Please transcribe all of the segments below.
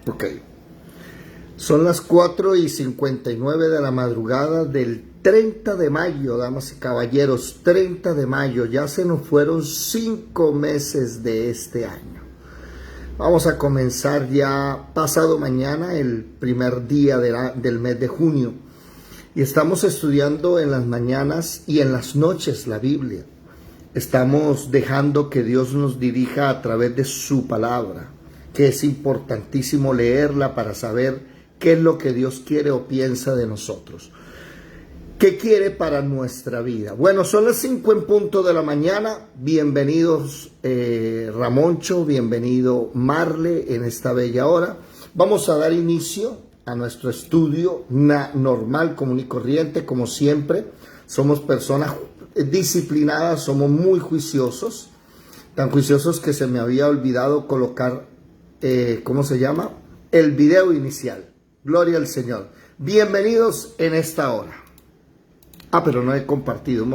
Ok. Son las 4:59 de la madrugada del 30 de mayo, damas y caballeros, 30 de mayo. Ya se nos fueron 5 meses de este año. Vamos a comenzar ya pasado mañana, el primer día del mes de junio. Y estamos estudiando en las mañanas y en las noches la Biblia. Estamos dejando que Dios nos dirija a través de su palabra, que es importantísimo leerla para saber qué es lo que Dios quiere o piensa de nosotros. ¿Qué quiere para nuestra vida? Bueno, son las 5 en punto de la mañana. Bienvenidos Ramoncho, bienvenido Marle en esta bella hora. Vamos a dar inicio a nuestro estudio normal, común y corriente, como siempre. Somos personas disciplinadas, somos muy juiciosos. Tan juiciosos que se me había olvidado colocar, ¿cómo se llama? El video inicial. Gloria al Señor. Bienvenidos en esta hora. Pero no he compartido, un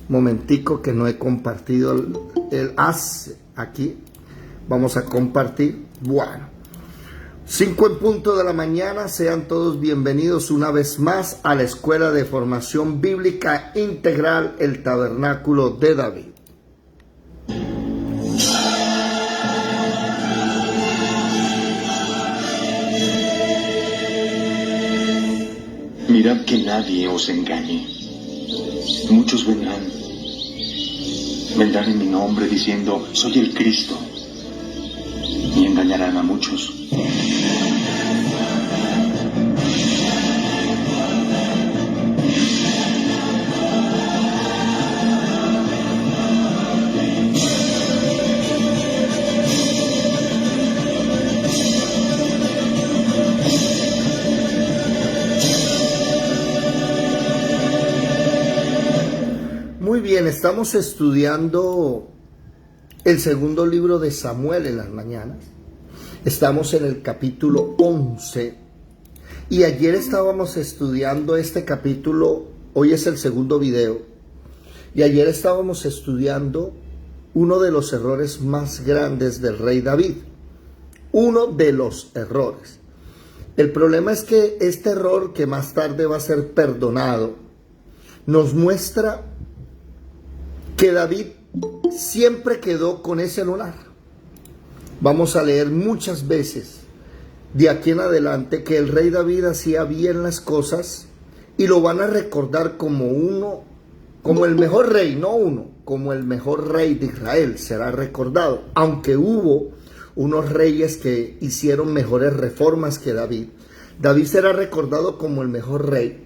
momentico que no he compartido el as aquí. Vamos a compartir. Bueno, 5 en punto de la mañana, sean todos bienvenidos una vez más a la Escuela de Formación Bíblica Integral, el Tabernáculo de David. Mirad que nadie os engañe. Muchos vendrán en mi nombre diciendo, soy el Cristo, y engañarán a muchos. Muy bien, estamos estudiando el segundo libro de Samuel en las mañanas. Estamos en el capítulo 11 y ayer estábamos estudiando este capítulo. Hoy es el segundo video y ayer estábamos estudiando uno de los errores más grandes del rey David. Uno de los errores. El problema es que este error, que más tarde va a ser perdonado, nos muestra que David siempre quedó con ese lunar. Vamos a leer muchas veces de aquí en adelante que el rey David hacía bien las cosas y lo van a recordar como el mejor rey, como el mejor rey de Israel será recordado. Aunque hubo unos reyes que hicieron mejores reformas que David, David será recordado como el mejor rey.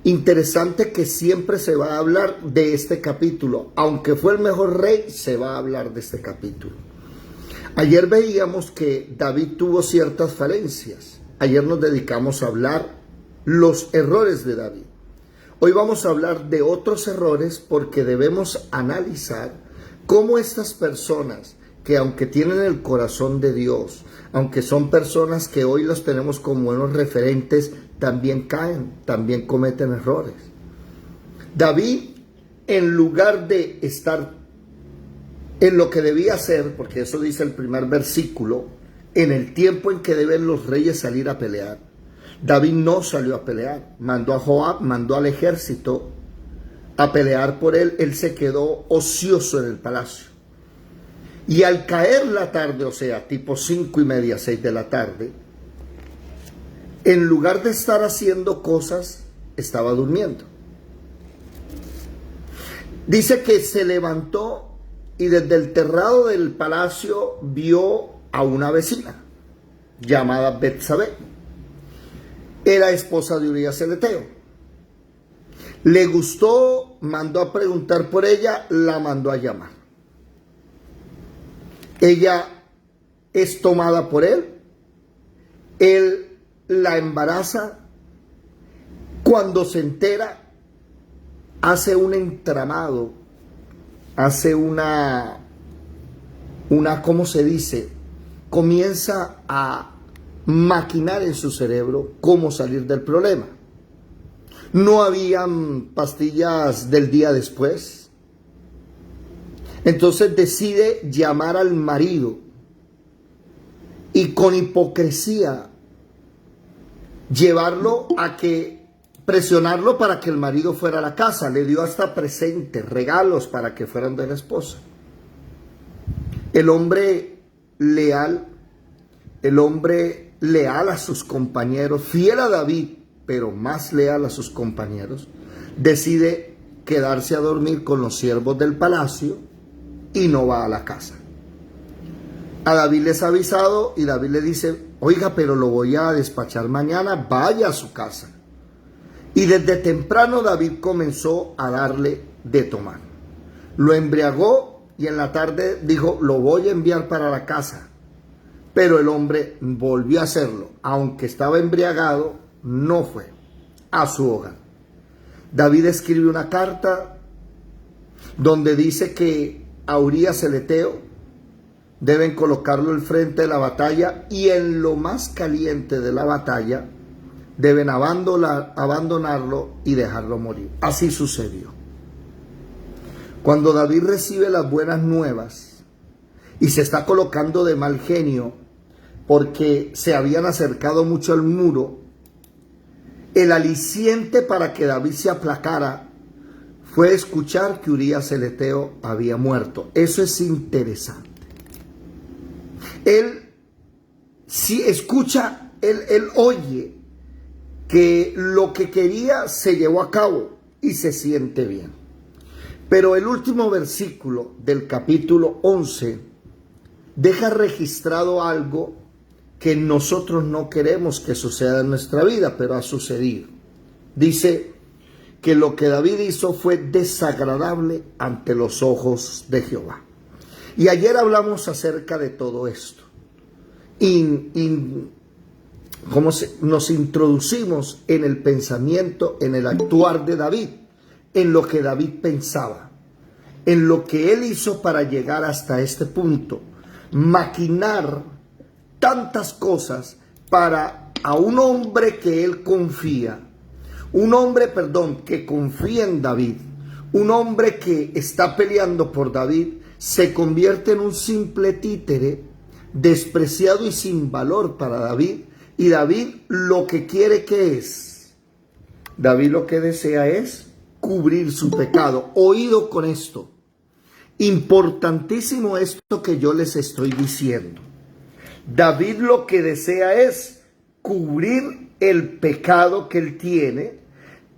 Interesante que siempre se va a hablar de este capítulo. Aunque fue el mejor rey, se va a hablar de este capítulo. Ayer veíamos que David tuvo ciertas falencias. Ayer nos dedicamos a hablar los errores de David. Hoy vamos a hablar de otros errores porque debemos analizar cómo estas personas que, aunque tienen el corazón de Dios, aunque son personas que hoy los tenemos como buenos referentes, también caen, también cometen errores. David, en lugar de estar en lo que debía hacer, porque eso dice el primer versículo, en el tiempo en que deben los reyes salir a pelear, David no salió a pelear. Mandó a Joab, mandó al ejército a pelear por él. Él se quedó ocioso en el palacio. Y al caer la tarde, o sea, tipo 5:30, 6 de la tarde, en lugar de estar haciendo cosas, estaba durmiendo. Dice que se levantó y desde el terrado del palacio vio a una vecina llamada Betsabé. Era esposa de Urías el Eteo. Le gustó, mandó a preguntar por ella, la mandó a llamar. Ella es tomada por él la embaraza. Cuando se entera, hace un entramado, hace una, ¿cómo se dice? Comienza a maquinar en su cerebro cómo salir del problema. No habían pastillas del día después. Entonces decide llamar al marido y con hipocresía llevarlo a que, presionarlo para que el marido fuera a la casa. Le dio hasta presentes, regalos para que fueran de la esposa. El hombre leal a sus compañeros, fiel a David, pero más leal a sus compañeros, decide quedarse a dormir con los siervos del palacio y no va a la casa. A David les ha avisado y David le dice: oiga, pero lo voy a despachar mañana, vaya a su casa. Y desde temprano David comenzó a darle de tomar. Lo embriagó y en la tarde dijo: lo voy a enviar para la casa. Pero el hombre volvió a hacerlo. Aunque estaba embriagado, no fue a su hogar. David escribe una carta donde dice que a Urías el Eteo deben colocarlo al frente de la batalla y en lo más caliente de la batalla deben abandonarlo y dejarlo morir. Así sucedió. Cuando David recibe las buenas nuevas y se está colocando de mal genio porque se habían acercado mucho al muro, el aliciente para que David se aplacara fue escuchar que Urías el Eteo había muerto. Eso es interesante. Él sí escucha, él oye que lo que quería se llevó a cabo y se siente bien. Pero el último versículo del capítulo 11 deja registrado algo que nosotros no queremos que suceda en nuestra vida, pero ha sucedido. Dice que lo que David hizo fue desagradable ante los ojos de Jehová. Y ayer hablamos acerca de todo esto. Nos introducimos en el pensamiento, en el actuar de David, en lo que David pensaba, en lo que él hizo para llegar hasta este punto, maquinar tantas cosas para a un hombre que él confía, que confía en David, un hombre que está peleando por David, se convierte en un simple títere, despreciado y sin valor para David. Y David lo que quiere, ¿qué es? David lo que desea es cubrir su pecado. Oído con esto. Importantísimo esto que yo les estoy diciendo. David lo que desea es cubrir el pecado que él tiene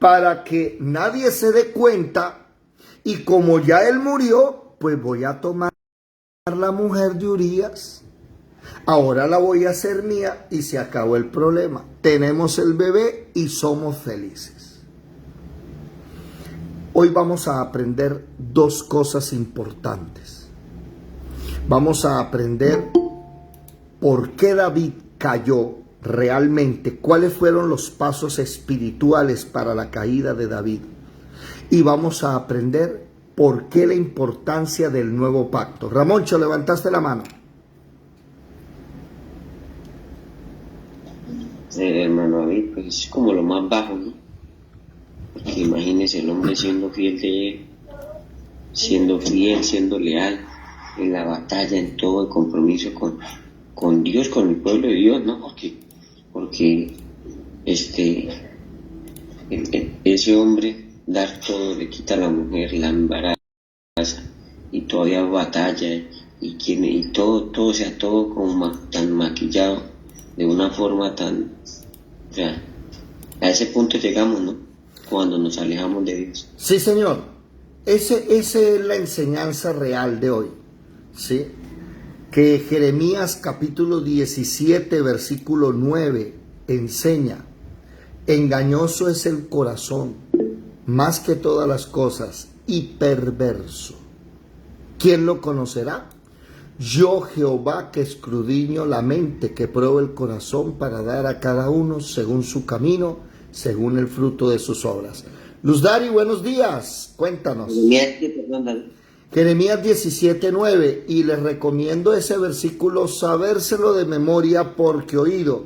para que nadie se dé cuenta, y como ya él murió, pues voy a tomar la mujer de Urías, ahora la voy a hacer mía y se acabó el problema. Tenemos el bebé y somos felices. Hoy vamos a aprender dos cosas importantes. Vamos a aprender por qué David cayó realmente, cuáles fueron los pasos espirituales para la caída de David. Y vamos a aprender por qué la importancia del nuevo pacto. Ramoncho, levantaste la mano. Hermano David, pues es como lo más bajo, ¿no? Porque imagínese el hombre siendo fiel de él, siendo leal en la batalla, en todo el compromiso con Dios, con el pueblo de Dios, ¿no? Porque ese hombre dar todo, le quita a la mujer, la embaraza y todavía batalla y todo, o sea, todo como tan maquillado, de una forma tan, o sea, a ese punto llegamos, ¿no? Cuando nos alejamos de Dios. Sí, Señor. Esa es la enseñanza real de hoy, ¿sí? Que Jeremías capítulo 17, versículo 9 enseña: engañoso es el corazón, más que todas las cosas, y perverso. ¿Quién lo conocerá? Yo, Jehová, que escudriño la mente, que pruebo el corazón para dar a cada uno según su camino, según el fruto de sus obras. Luz Dari, buenos días. Cuéntanos. Jeremías 17:9, y les recomiendo ese versículo sabérselo de memoria, porque oído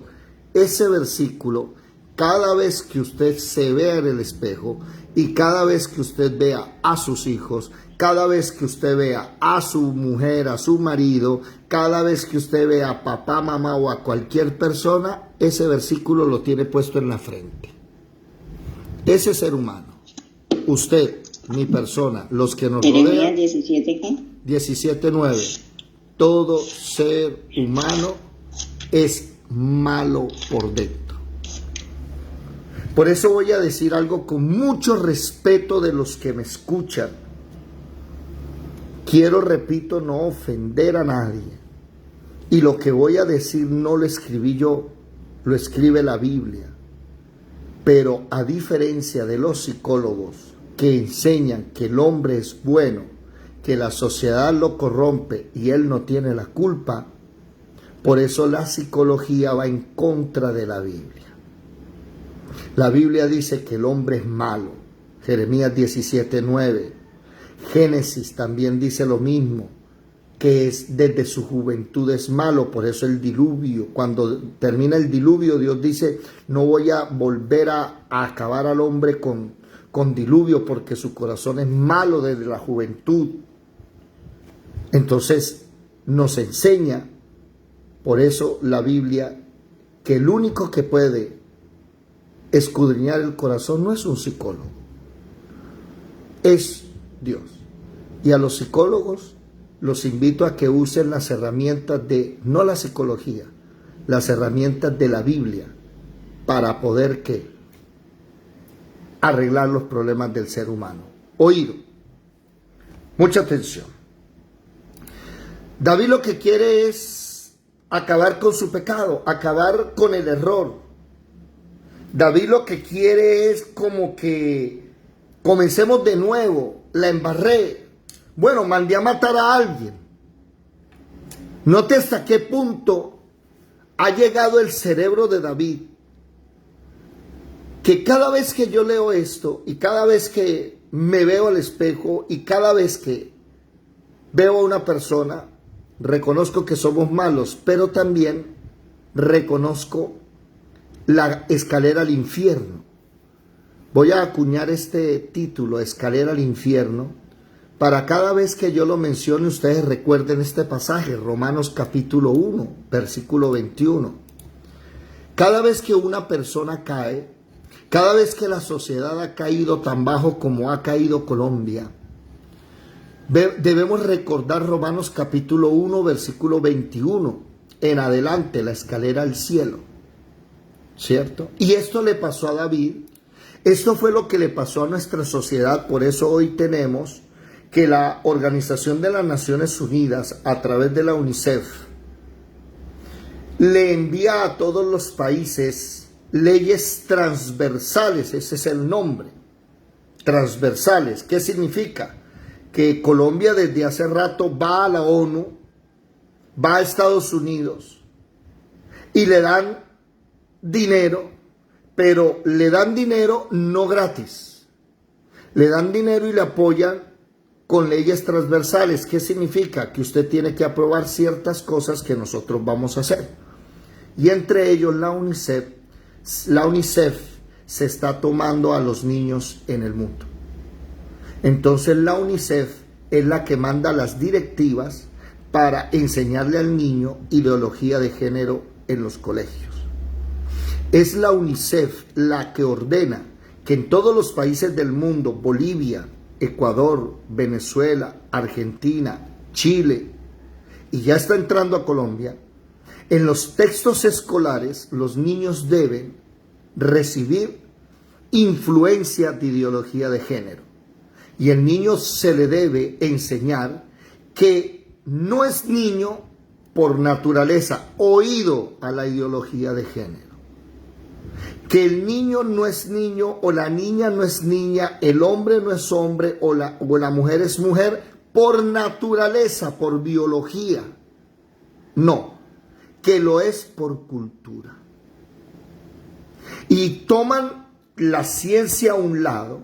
ese versículo, cada vez que usted se vea en el espejo Y cada vez que usted vea a sus hijos, cada vez que usted vea a su mujer, a su marido, cada vez que usted vea a papá, mamá o a cualquier persona, ese versículo lo tiene puesto en la frente. Ese ser humano, usted, mi persona, los que nos rodean. 17, ¿qué? 17:9. Todo ser humano es malo por dentro. Por eso voy a decir algo con mucho respeto de los que me escuchan. Quiero, repito, no ofender a nadie. Y lo que voy a decir no lo escribí yo, lo escribe la Biblia. Pero a diferencia de los psicólogos que enseñan que el hombre es bueno, que la sociedad lo corrompe y él no tiene la culpa, por eso la psicología va en contra de la Biblia. La Biblia dice que el hombre es malo. Jeremías 17:9. Génesis también dice lo mismo, que es desde su juventud es malo. Por eso el diluvio, cuando termina el diluvio, Dios dice, no voy a volver a acabar al hombre con diluvio, porque su corazón es malo desde la juventud. Entonces nos enseña, por eso la Biblia, que el único que puede escudriñar el corazón no es un psicólogo, es Dios. Y a los psicólogos los invito a que usen las herramientas de, no la psicología, las herramientas de la Biblia para poder ¿qué? Arreglar los problemas del ser humano. Oído, mucha atención. David lo que quiere es acabar con su pecado, acabar con el error. David lo que quiere es como que comencemos de nuevo, la embarré. Bueno, mandé a matar a alguien. Note hasta qué punto ha llegado el cerebro de David, que cada vez que yo leo esto y cada vez que me veo al espejo y cada vez que veo a una persona, reconozco que somos malos, pero también reconozco la escalera al infierno. Voy a acuñar este título, escalera al infierno, para cada vez que yo lo mencione, ustedes recuerden este pasaje, Romanos capítulo 1, versículo 21. Cada vez que una persona cae, cada vez que la sociedad ha caído tan bajo como ha caído Colombia, debemos recordar Romanos capítulo 1, versículo 21, en adelante, la escalera al cielo, ¿cierto? Y esto le pasó a David, esto fue lo que le pasó a nuestra sociedad. Por eso hoy tenemos que la Organización de las Naciones Unidas, a través de la UNICEF, le envía a todos los países leyes transversales. Ese es el nombre, transversales. ¿Qué significa? Que Colombia desde hace rato va a la ONU, va a Estados Unidos y le dan dinero, pero le dan dinero no gratis. Le dan dinero y le apoyan con leyes transversales. ¿Qué significa? Que usted tiene que aprobar ciertas cosas que nosotros vamos a hacer. Y entre ellos la UNICEF se está tomando a los niños en el mundo. Entonces la UNICEF es la que manda las directivas para enseñarle al niño ideología de género en los colegios. Es la UNICEF la que ordena que en todos los países del mundo, Bolivia, Ecuador, Venezuela, Argentina, Chile, y ya está entrando a Colombia, en los textos escolares los niños deben recibir influencia de ideología de género. Y el niño se le debe enseñar que no es niño por naturaleza, oído a la ideología de género. Que el niño no es niño o la niña no es niña, el hombre no es hombre o la mujer es mujer por naturaleza, por biología. No, que lo es por cultura. Y toman la ciencia a un lado,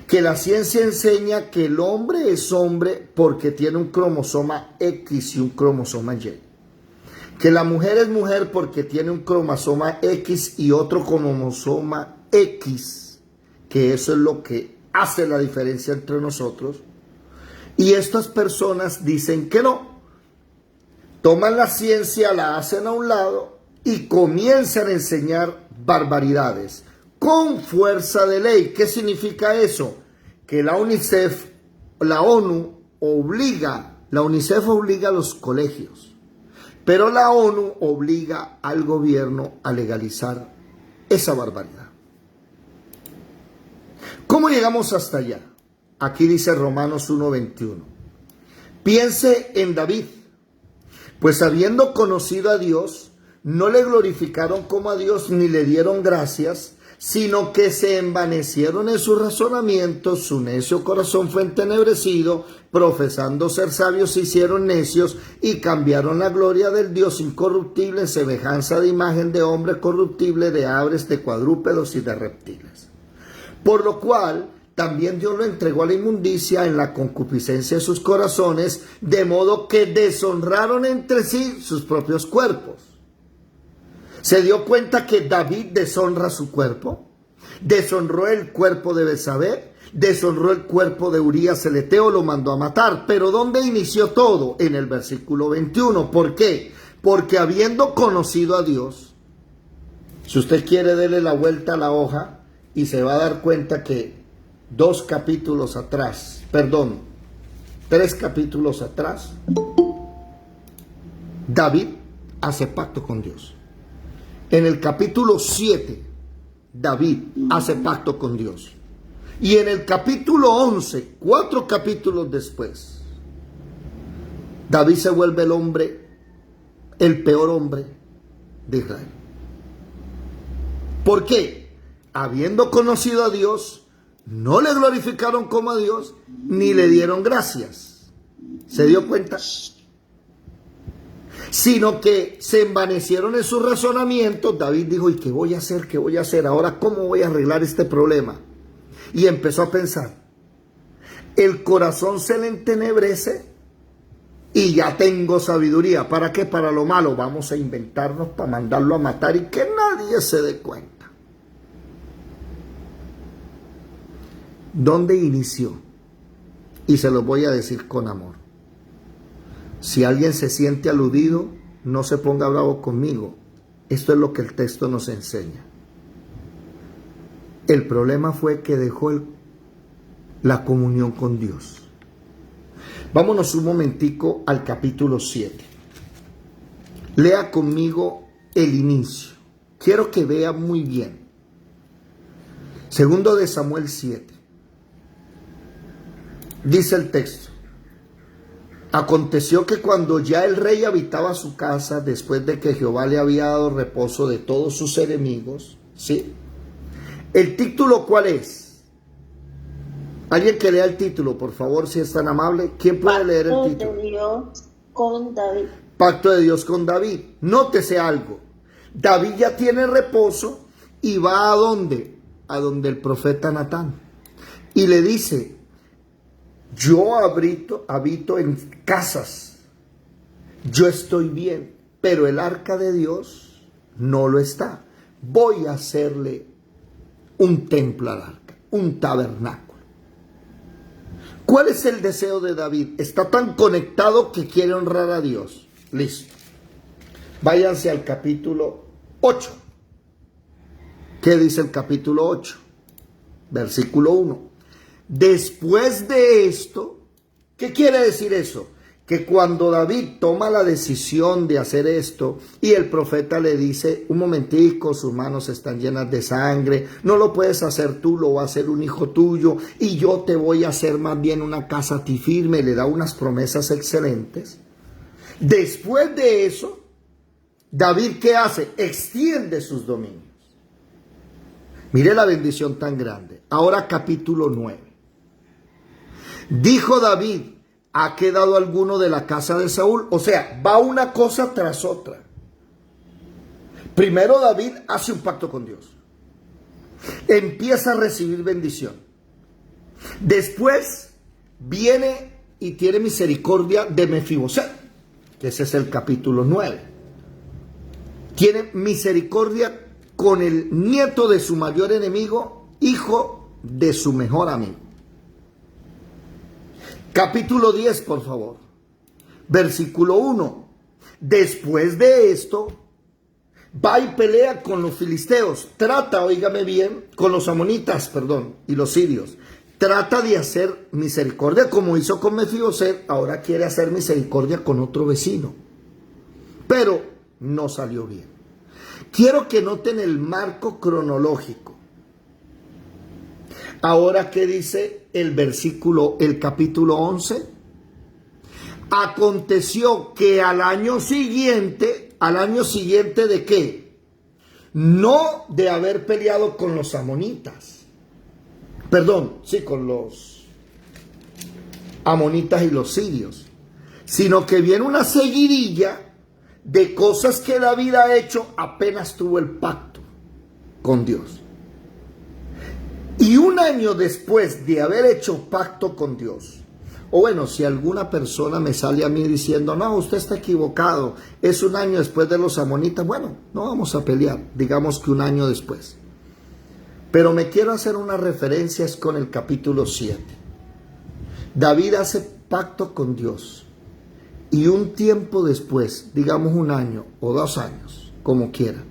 que la ciencia enseña que el hombre es hombre porque tiene un cromosoma X y un cromosoma Y. Que la mujer es mujer porque tiene un cromosoma X y otro cromosoma X. que eso es lo que hace la diferencia entre nosotros. Y estas personas dicen que no. Toman la ciencia, la hacen a un lado y comienzan a enseñar barbaridades con fuerza de ley. ¿Qué significa eso? Que la UNICEF obliga a los colegios, pero la ONU obliga al gobierno a legalizar esa barbaridad. ¿Cómo llegamos hasta allá? Aquí dice Romanos 1:21. Piense en David, pues habiendo conocido a Dios, no le glorificaron como a Dios ni le dieron gracias, sino que se envanecieron en sus razonamientos, su necio corazón fue entenebrecido, profesando ser sabios se hicieron necios y cambiaron la gloria del Dios incorruptible en semejanza de imagen de hombre corruptible, de aves, de cuadrúpedos y de reptiles. Por lo cual también Dios lo entregó a la inmundicia en la concupiscencia de sus corazones, de modo que deshonraron entre sí sus propios cuerpos. ¿Se dio cuenta que David deshonra su cuerpo? Deshonró el cuerpo de Betsabé, deshonró el cuerpo de Urías el Eteo, lo mandó a matar. Pero ¿dónde inició todo? En el versículo 21. ¿Por qué? Porque habiendo conocido a Dios, si usted quiere darle la vuelta a la hoja y se va a dar cuenta que 3 capítulos atrás, David hace pacto con Dios. En el capítulo 7, David hace pacto con Dios. Y en el capítulo 11, 4 capítulos después, David se vuelve el peor hombre de Israel. ¿Por qué? Habiendo conocido a Dios, no le glorificaron como a Dios, ni le dieron gracias. ¿Se dio cuenta? Sino que se envanecieron en sus razonamientos. David dijo, ¿y qué voy a hacer? ¿Qué voy a hacer? Ahora, ¿cómo voy a arreglar este problema? Y empezó a pensar. El corazón se le entenebrece y ya tengo sabiduría. ¿Para qué? Para lo malo. Vamos a inventarnos para mandarlo a matar y que nadie se dé cuenta. ¿Dónde inició? Y se lo voy a decir con amor. Si alguien se siente aludido, no se ponga bravo conmigo. Esto es lo que el texto nos enseña. El problema fue que dejó la comunión con Dios. Vámonos un momentico al capítulo 7. Lea conmigo el inicio. Quiero que vea muy bien. Segundo de Samuel 7. Dice el texto. Aconteció que cuando ya el rey habitaba su casa, después de que Jehová le había dado reposo de todos sus enemigos, ¿sí? ¿El título cuál es? Alguien que lea el título, por favor, si es tan amable. ¿Quién puede leer el título? Pacto de Dios con David. Pacto de Dios con David. Nótese algo. David ya tiene reposo y va ¿a dónde? A donde el profeta Natán. Y le dice, yo habito en casas, yo estoy bien, pero el arca de Dios no lo está. Voy a hacerle un templo al arca, un tabernáculo. ¿Cuál es el deseo de David? Está tan conectado que quiere honrar a Dios. Listo. Váyanse al capítulo 8. ¿Qué dice el capítulo 8? Versículo 1. Después de esto, ¿qué quiere decir eso? Que cuando David toma la decisión de hacer esto y el profeta le dice, un momentico, sus manos están llenas de sangre, no lo puedes hacer tú, lo va a hacer un hijo tuyo y yo te voy a hacer más bien una casa a ti firme, le da unas promesas excelentes. Después de eso, David, ¿qué hace? Extiende sus dominios. Mire la bendición tan grande. Ahora capítulo 9. Dijo David, ¿ha quedado alguno de la casa de Saúl? O sea, va una cosa tras otra. Primero David hace un pacto con Dios. Empieza a recibir bendición. Después viene y tiene misericordia de Mefiboset, que ese es el capítulo 9. Tiene misericordia con el nieto de su mayor enemigo, hijo de su mejor amigo. Capítulo 10, por favor. Versículo 1. Después de esto, va y pelea con los filisteos. Trata, óigame bien, con los amonitas, perdón, y los sirios. Trata de hacer misericordia como hizo con Mefiboset. Ahora quiere hacer misericordia con otro vecino. Pero no salió bien. Quiero que noten el marco cronológico. Ahora, ¿qué dice el capítulo 11? Aconteció que al año siguiente, ¿de qué? No de haber peleado con los amonitas. Perdón, sí, con los amonitas y los sirios. Sino que viene una seguidilla de cosas que David ha hecho apenas tuvo el pacto con Dios. Y un año después de haber hecho pacto con Dios, o bueno, si alguna persona me sale a mí diciendo, no, usted está equivocado, es un año después de los amonitas, bueno, no vamos a pelear, digamos que un año después. Pero me quiero hacer una referencia es con el capítulo 7. David hace pacto con Dios y un tiempo después, digamos un año o 2 años, como quiera,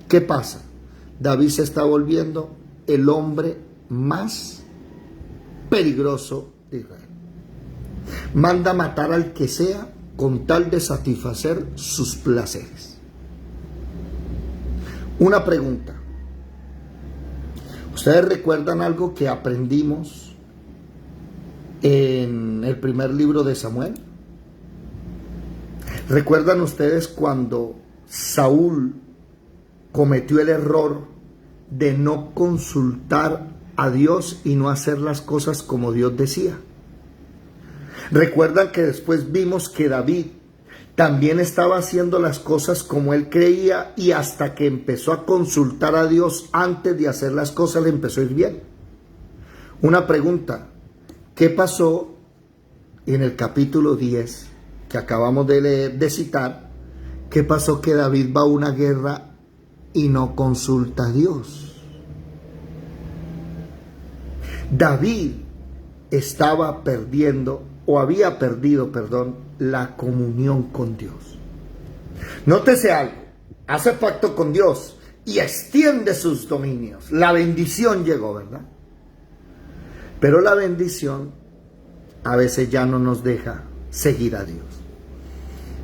¿qué pasa? David se está volviendo el hombre más peligroso de Israel. Manda matar al que sea con tal de satisfacer sus placeres. Una pregunta. ¿Ustedes recuerdan algo que aprendimos en el primer libro de Samuel? ¿Recuerdan ustedes cuando Saúl cometió el error de no consultar a Dios y no hacer las cosas como Dios decía? ¿Recuerdan que después vimos que David también estaba haciendo las cosas como él creía y hasta que empezó a consultar a Dios antes de hacer las cosas le empezó a ir bien? Una pregunta, ¿qué pasó en el capítulo 10 que acabamos de citar? ¿Qué pasó que David va a una guerra y no consulta a Dios? David estaba perdiendo, o había perdido, perdón, la comunión con Dios. Nótese algo, hace pacto con Dios y extiende sus dominios. La bendición llegó, ¿verdad? Pero la bendición a veces ya no nos deja seguir a Dios.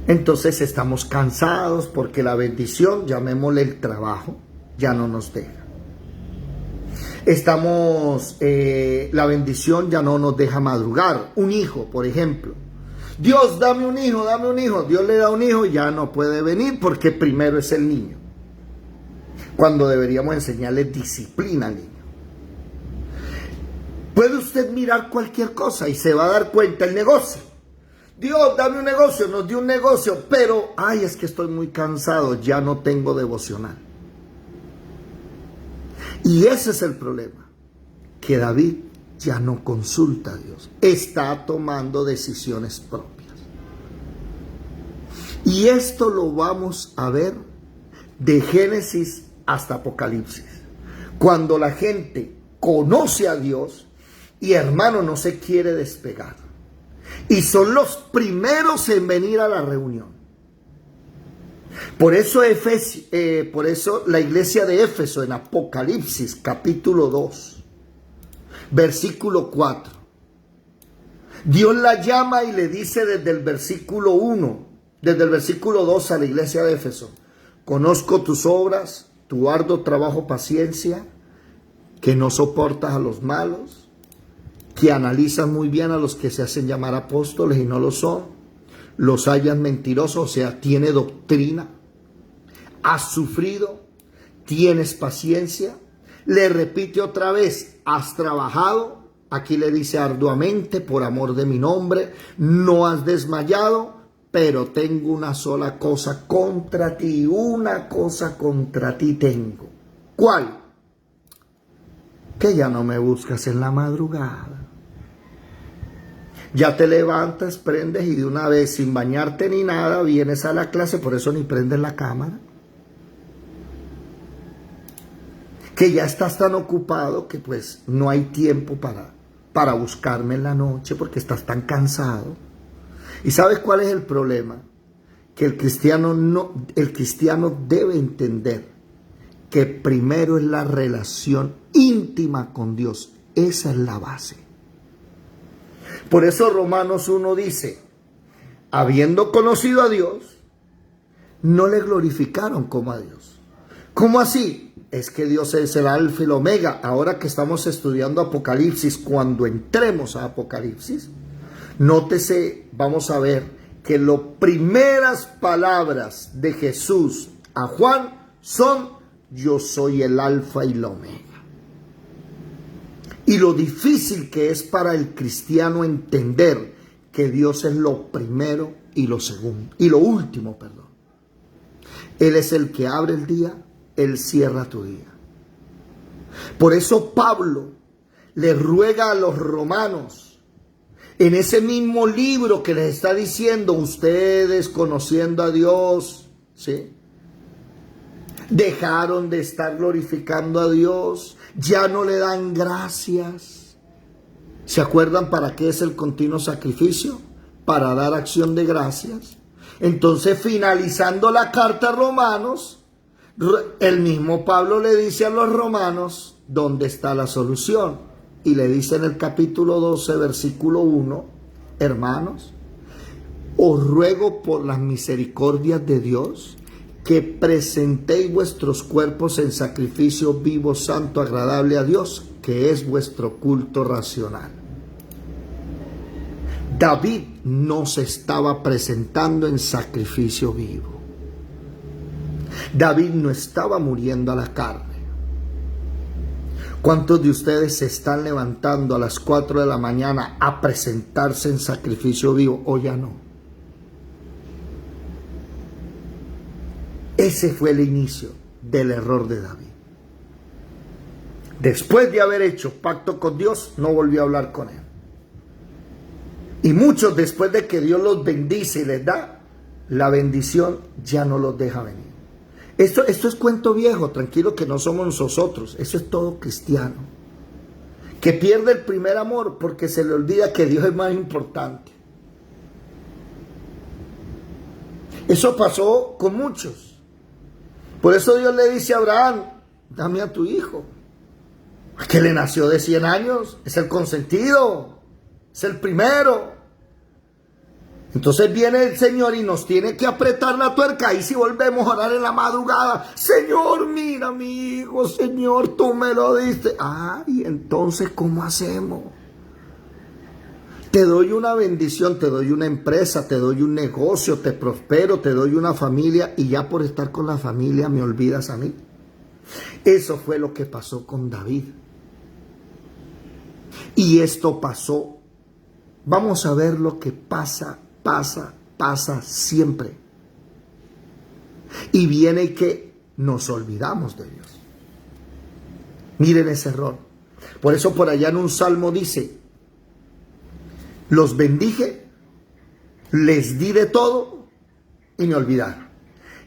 Entonces estamos cansados porque la bendición, llamémosle el trabajo, ya no nos deja. La bendición ya no nos deja madrugar. Un hijo, por ejemplo. Dios, dame un hijo, dame un hijo. Dios le da un hijo y ya no puede venir porque primero es el niño. Cuando deberíamos enseñarle disciplina al niño. Puede usted mirar cualquier cosa y se va a dar cuenta el negocio. Dios, dame un negocio, nos dio un negocio, pero, ay, es que estoy muy cansado, ya no tengo devocional. Y ese es el problema, que David ya no consulta a Dios, está tomando decisiones propias. Y esto lo vamos a ver de Génesis hasta Apocalipsis. Cuando la gente conoce a Dios y hermano no se quiere despegar. Y son los primeros en venir a la reunión. Por eso la iglesia de Éfeso en Apocalipsis capítulo 2, versículo 4. Dios la llama y le dice desde el versículo 1, desde el versículo 2 a la iglesia de Éfeso: conozco tus obras, tu arduo trabajo, paciencia, que no soportas a los malos, que analizas muy bien a los que se hacen llamar apóstoles y no lo son, los hallas mentirosos, o sea, tiene doctrina, has sufrido, tienes paciencia, le repite otra vez, has trabajado, aquí le dice arduamente por amor de mi nombre, no has desmayado, pero tengo una sola cosa contra ti, una cosa contra ti tengo. ¿Cuál? Que ya no me buscas en la madrugada. Ya te levantas, prendes y de una vez, sin bañarte ni nada, vienes a la clase, por eso ni prendes la cámara. que ya estás tan ocupado que pues no hay tiempo para buscarme en la noche porque estás tan cansado. ¿Y sabes cuál es el problema? Que el cristiano debe entender que primero es la relación íntima con Dios. Esa es la base. Por eso Romanos 1 dice, habiendo conocido a Dios, no le glorificaron como a Dios. ¿Cómo así? Es que Dios es el alfa y el omega. Ahora que estamos estudiando Apocalipsis, cuando entremos a Apocalipsis, nótese, vamos a ver que las primeras palabras de Jesús a Juan son: yo soy el alfa y la omega. Y lo difícil que es para el cristiano entender que Dios es lo primero y lo segundo, y lo último, perdón. Él es el que abre el día, Él cierra tu día. Por eso Pablo le ruega a los romanos, en ese mismo libro que les está diciendo, ustedes conociendo a Dios, ¿sí?, dejaron de estar glorificando a Dios, ya no le dan gracias. ¿Se acuerdan para qué es el continuo sacrificio? Para dar acción de gracias. Entonces, finalizando la carta a Romanos, el mismo Pablo le dice a los romanos dónde está la solución. Y le dice en el capítulo 12, versículo 1, hermanos, os ruego por las misericordias de Dios que presentéis vuestros cuerpos en sacrificio vivo, santo, agradable a Dios, que es vuestro culto racional. David no se estaba presentando en sacrificio vivo. David no estaba muriendo a la carne. ¿Cuántos de ustedes se están levantando a las 4 de la mañana a presentarse en sacrificio vivo o ya no? Ese fue el inicio del error de David. Después de haber hecho pacto con Dios, no volvió a hablar con él. Y muchos, después de que Dios los bendice y les da la bendición, ya no los deja venir. Esto es cuento viejo, tranquilo, que no somos nosotros. Eso es todo cristiano. Que pierde el primer amor porque se le olvida que Dios es más importante. Eso pasó con muchos. Por eso Dios le dice a Abraham, dame a tu hijo. Que le nació de 100 años, es el consentido, es el primero. Entonces viene el Señor y nos tiene que apretar la tuerca. Y si volvemos a orar en la madrugada, Señor, mira mi hijo, Señor, tú me lo diste. Y entonces, ¿cómo hacemos? Te doy una bendición, te doy una empresa, te doy un negocio, te prospero, te doy una familia, y ya por estar con la familia me olvidas a mí. Eso fue lo que pasó con David. Y esto pasó. Vamos a ver lo que pasa siempre. Y viene que nos olvidamos de Dios. Miren ese error. Por eso por allá en un salmo dice: los bendije, les di de todo y me olvidaron.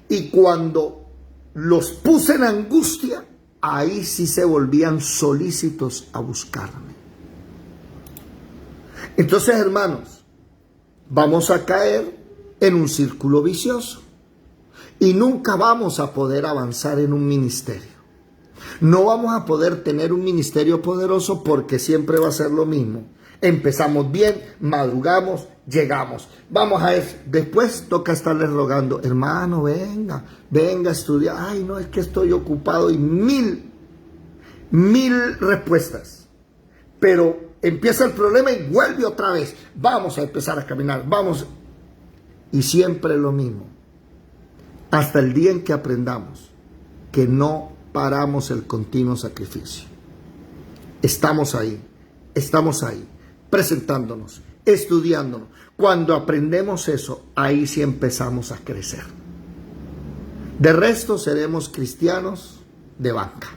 Y cuando los puse en angustia, ahí sí se volvían solícitos a buscarme. Entonces, hermanos, vamos a caer en un círculo vicioso y nunca vamos a poder avanzar en un ministerio. No vamos a poder tener un ministerio poderoso porque siempre va a ser lo mismo. Empezamos bien, madrugamos, llegamos. Vamos a eso. Después toca estarles rogando, hermano, venga a estudiar. Ay, no, es que estoy ocupado, y mil respuestas. Pero empieza el problema y vuelve otra vez. Vamos a empezar a caminar, vamos. Y siempre lo mismo. Hasta el día en que aprendamos que no paramos el continuo sacrificio. Estamos ahí, presentándonos, estudiándonos. Cuando aprendemos eso, ahí sí empezamos a crecer. De resto seremos cristianos de banca,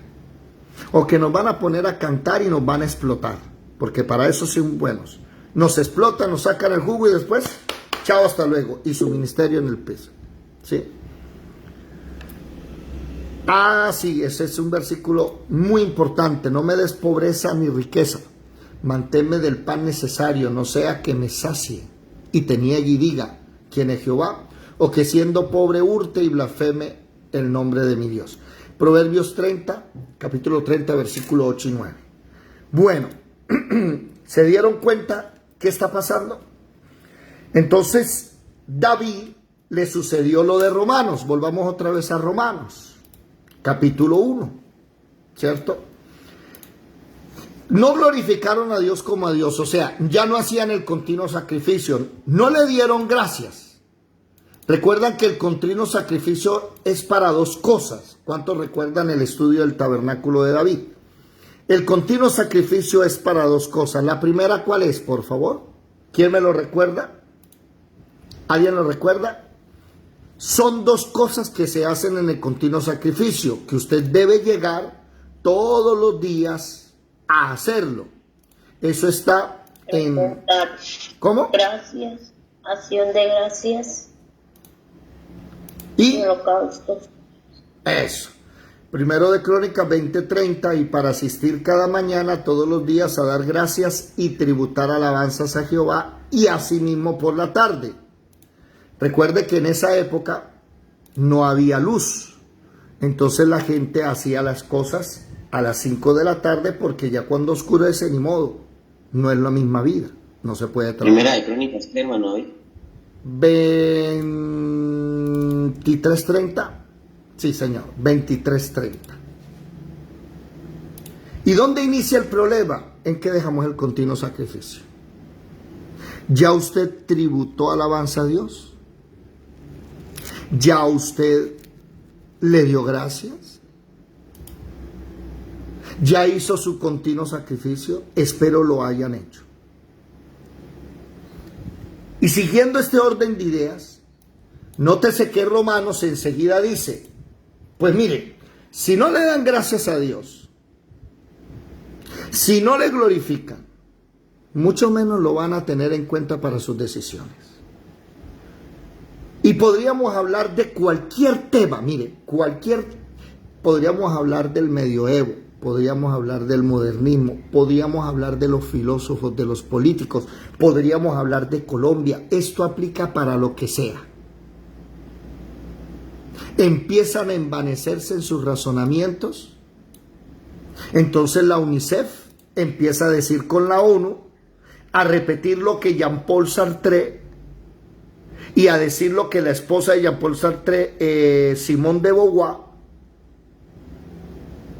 o que nos van a poner a cantar y nos van a explotar, porque para eso son buenos. Nos explotan, nos sacan el jugo y después, chao, hasta luego, y su ministerio en el piso. ¿Sí? Ah, sí, ese es un versículo muy importante. No me des pobreza ni riqueza. Manténme del pan necesario, no sea que me sacie y te niegue y diga quién es Jehová, o que siendo pobre hurte y blasfeme el nombre de mi Dios. Proverbios 30, capítulo 30, versículo 8 y 9. Bueno, ¿se dieron cuenta qué está pasando? Entonces, David le sucedió lo de Romanos. Volvamos otra vez a Romanos, capítulo 1, ¿cierto? No glorificaron a Dios como a Dios, o sea, ya no hacían el continuo sacrificio, no le dieron gracias. Recuerdan que el continuo sacrificio es para dos cosas. ¿Cuántos recuerdan el estudio del tabernáculo de David? El continuo sacrificio es para dos cosas. La primera, ¿cuál es, por favor? ¿Quién me lo recuerda? ¿Alguien lo recuerda? Son dos cosas que se hacen en el continuo sacrificio, que usted debe llegar todos los días a hacerlo. Eso está en... ¿Cómo? Gracias, acción de gracias Y holocausto. eso. Primero de Crónicas 20:30, y para asistir cada mañana todos los días a dar gracias y tributar alabanzas a Jehová, y asimismo por la tarde. Recuerde que en esa época no había luz, entonces la gente hacía las cosas a las 5 de la tarde, porque ya cuando oscurece, ni modo, no es la misma vida, no se puede trabajar. Primera de Crónicas, ¿qué, hermano? Hoy 23:30, sí señor, 23:30. ¿Y dónde inicia el problema? En que dejamos el continuo sacrificio. ¿Ya usted tributó alabanza a Dios? ¿Ya usted le dio gracias? ¿Ya hizo su continuo sacrificio? Espero lo hayan hecho. Y siguiendo este orden de ideas, nótese que Romanos enseguida dice, pues mire, si no le dan gracias a Dios, si no le glorifican, mucho menos lo van a tener en cuenta para sus decisiones. Y podríamos hablar de cualquier tema, mire, podríamos hablar del medioevo, podríamos hablar del modernismo, podríamos hablar de los filósofos, de los políticos, podríamos hablar de Colombia. Esto aplica para lo que sea. Empiezan a envanecerse en sus razonamientos. Entonces la UNICEF empieza a decir con la ONU, a repetir lo que Jean-Paul Sartre, y a decir lo que la esposa de Jean-Paul Sartre, Simone de Beauvoir,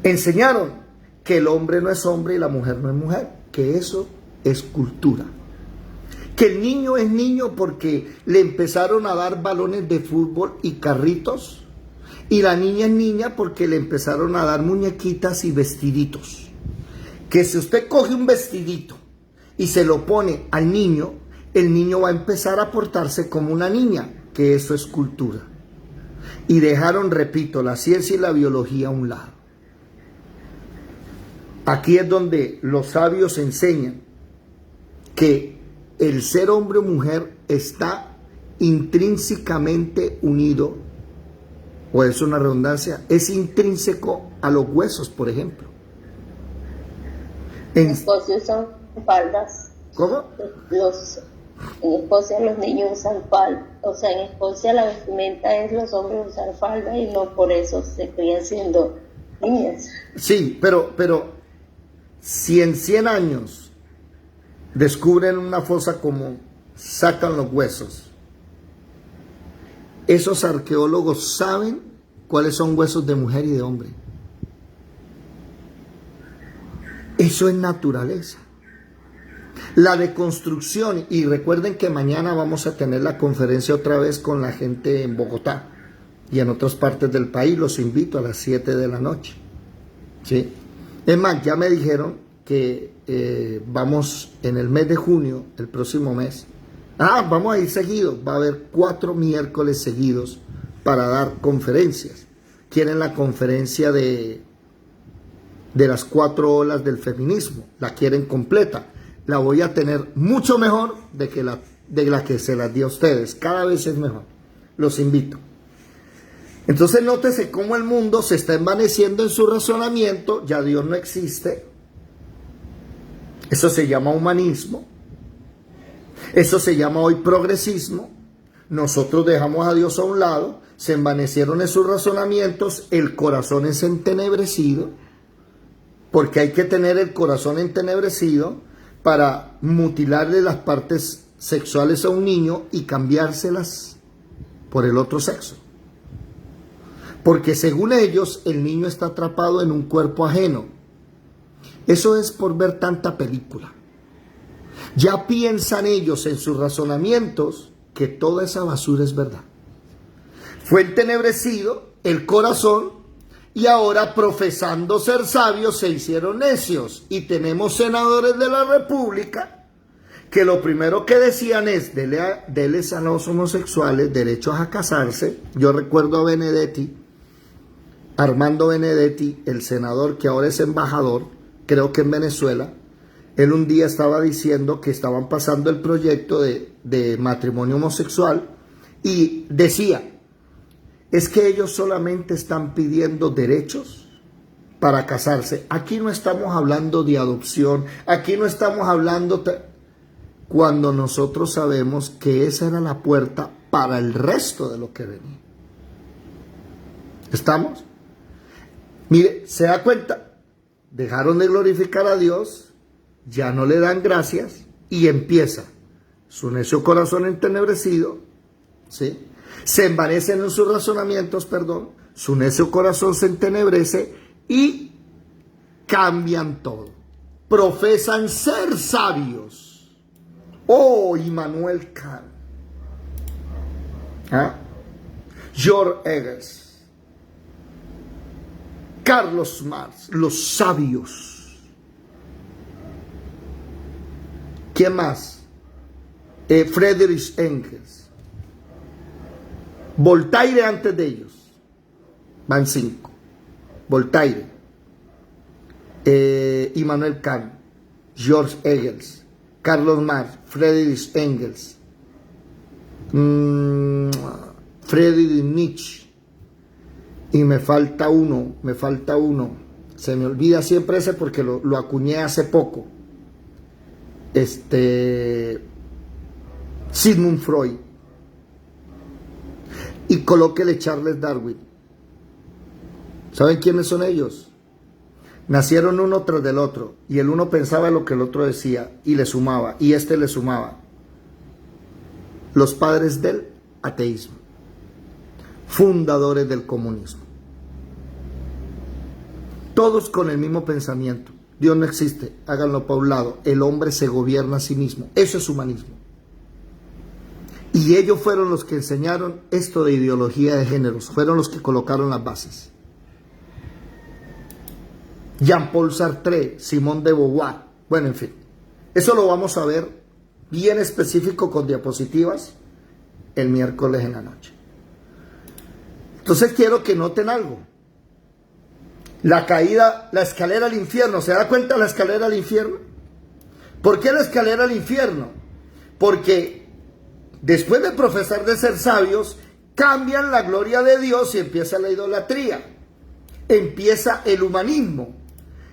enseñaron: que el hombre no es hombre y la mujer no es mujer, que eso es cultura. Que el niño es niño porque le empezaron a dar balones de fútbol y carritos, y la niña es niña porque le empezaron a dar muñequitas y vestiditos. Que si usted coge un vestidito y se lo pone al niño, el niño va a empezar a portarse como una niña, que eso es cultura. Y dejaron, repito, la ciencia y la biología a un lado. Aquí es donde los sabios enseñan que el ser hombre o mujer está intrínsecamente unido, o es una redundancia, es intrínseco a los huesos, por ejemplo. En Escocia usan faldas. ¿Cómo? En Escocia los niños usan falda. O sea, en Escocia la vestimenta es los hombres usar falda, y no por eso se crían siendo niñas. Sí, pero si en 100 años descubren una fosa común, sacan los huesos, esos arqueólogos saben cuáles son huesos de mujer y de hombre. Eso es naturaleza. La deconstrucción, y recuerden que mañana vamos a tener la conferencia otra vez con la gente en Bogotá y en otras partes del país. Los invito a las 7 de la noche. ¿Sí? Es más, ya me dijeron que vamos en el mes de junio, el próximo mes. Vamos a ir seguidos. Va a haber 4 miércoles seguidos para dar conferencias. Quieren la conferencia de las 4 olas del feminismo. La quieren completa. La voy a tener mucho mejor de la que se las di a ustedes. Cada vez es mejor. Los invito. Entonces nótese cómo el mundo se está envaneciendo en su razonamiento, ya Dios no existe. Eso se llama humanismo. Eso se llama hoy progresismo. Nosotros dejamos a Dios a un lado, se envanecieron en sus razonamientos, el corazón es entenebrecido, porque hay que tener el corazón entenebrecido para mutilarle las partes sexuales a un niño y cambiárselas por el otro sexo. Porque según ellos, el niño está atrapado en un cuerpo ajeno. Eso es por ver tanta película. Ya piensan ellos en sus razonamientos que toda esa basura es verdad. Fue entenebrecido el corazón y ahora, profesando ser sabios, se hicieron necios. Y tenemos senadores de la República que lo primero que decían es: deles a los homosexuales derechos a casarse. Yo recuerdo a Benedetti, Armando Benedetti, el senador que ahora es embajador, creo que en Venezuela. Él un día estaba diciendo que estaban pasando el proyecto de matrimonio homosexual y decía: es que ellos solamente están pidiendo derechos para casarse. Aquí no estamos hablando de adopción, aquí no estamos hablando... Cuando nosotros sabemos que esa era la puerta para el resto de lo que venía. ¿Estamos? Mire, ¿se da cuenta? Dejaron de glorificar a Dios, ya no le dan gracias y empieza su necio corazón entenebrecido, ¿sí? Se envanecen en sus razonamientos, su necio corazón se entenebrece y cambian todo. Profesan ser sabios. Oh, Immanuel Kant, George Eggers, Carlos Marx, los sabios. ¿Quién más? Friedrich Engels. Voltaire antes de ellos. Van 5. Voltaire, Immanuel Kant, George Eggers, Carlos Marx, Friedrich Engels, Friedrich Nietzsche, y me falta uno, se me olvida siempre ese porque lo acuñé hace poco, Sigmund Freud, y colóquele Charles Darwin. ¿Saben quiénes son ellos? Nacieron uno tras del otro, y el uno pensaba lo que el otro decía, y le sumaba, y este le sumaba. Los padres del ateísmo, fundadores del comunismo. Todos con el mismo pensamiento: Dios no existe, háganlo para un lado, el hombre se gobierna a sí mismo. Eso es humanismo. Y ellos fueron los que enseñaron esto de ideología de géneros, fueron los que colocaron las bases. Jean-Paul Sartre, Simone de Beauvoir, bueno, en fin, eso lo vamos a ver bien específico con diapositivas el miércoles en la noche. Entonces quiero que noten algo. La caída, la escalera al infierno, ¿se da cuenta la escalera al infierno? ¿Por qué la escalera al infierno? Porque después de profesar de ser sabios, cambian la gloria de Dios y empieza la idolatría, empieza el humanismo.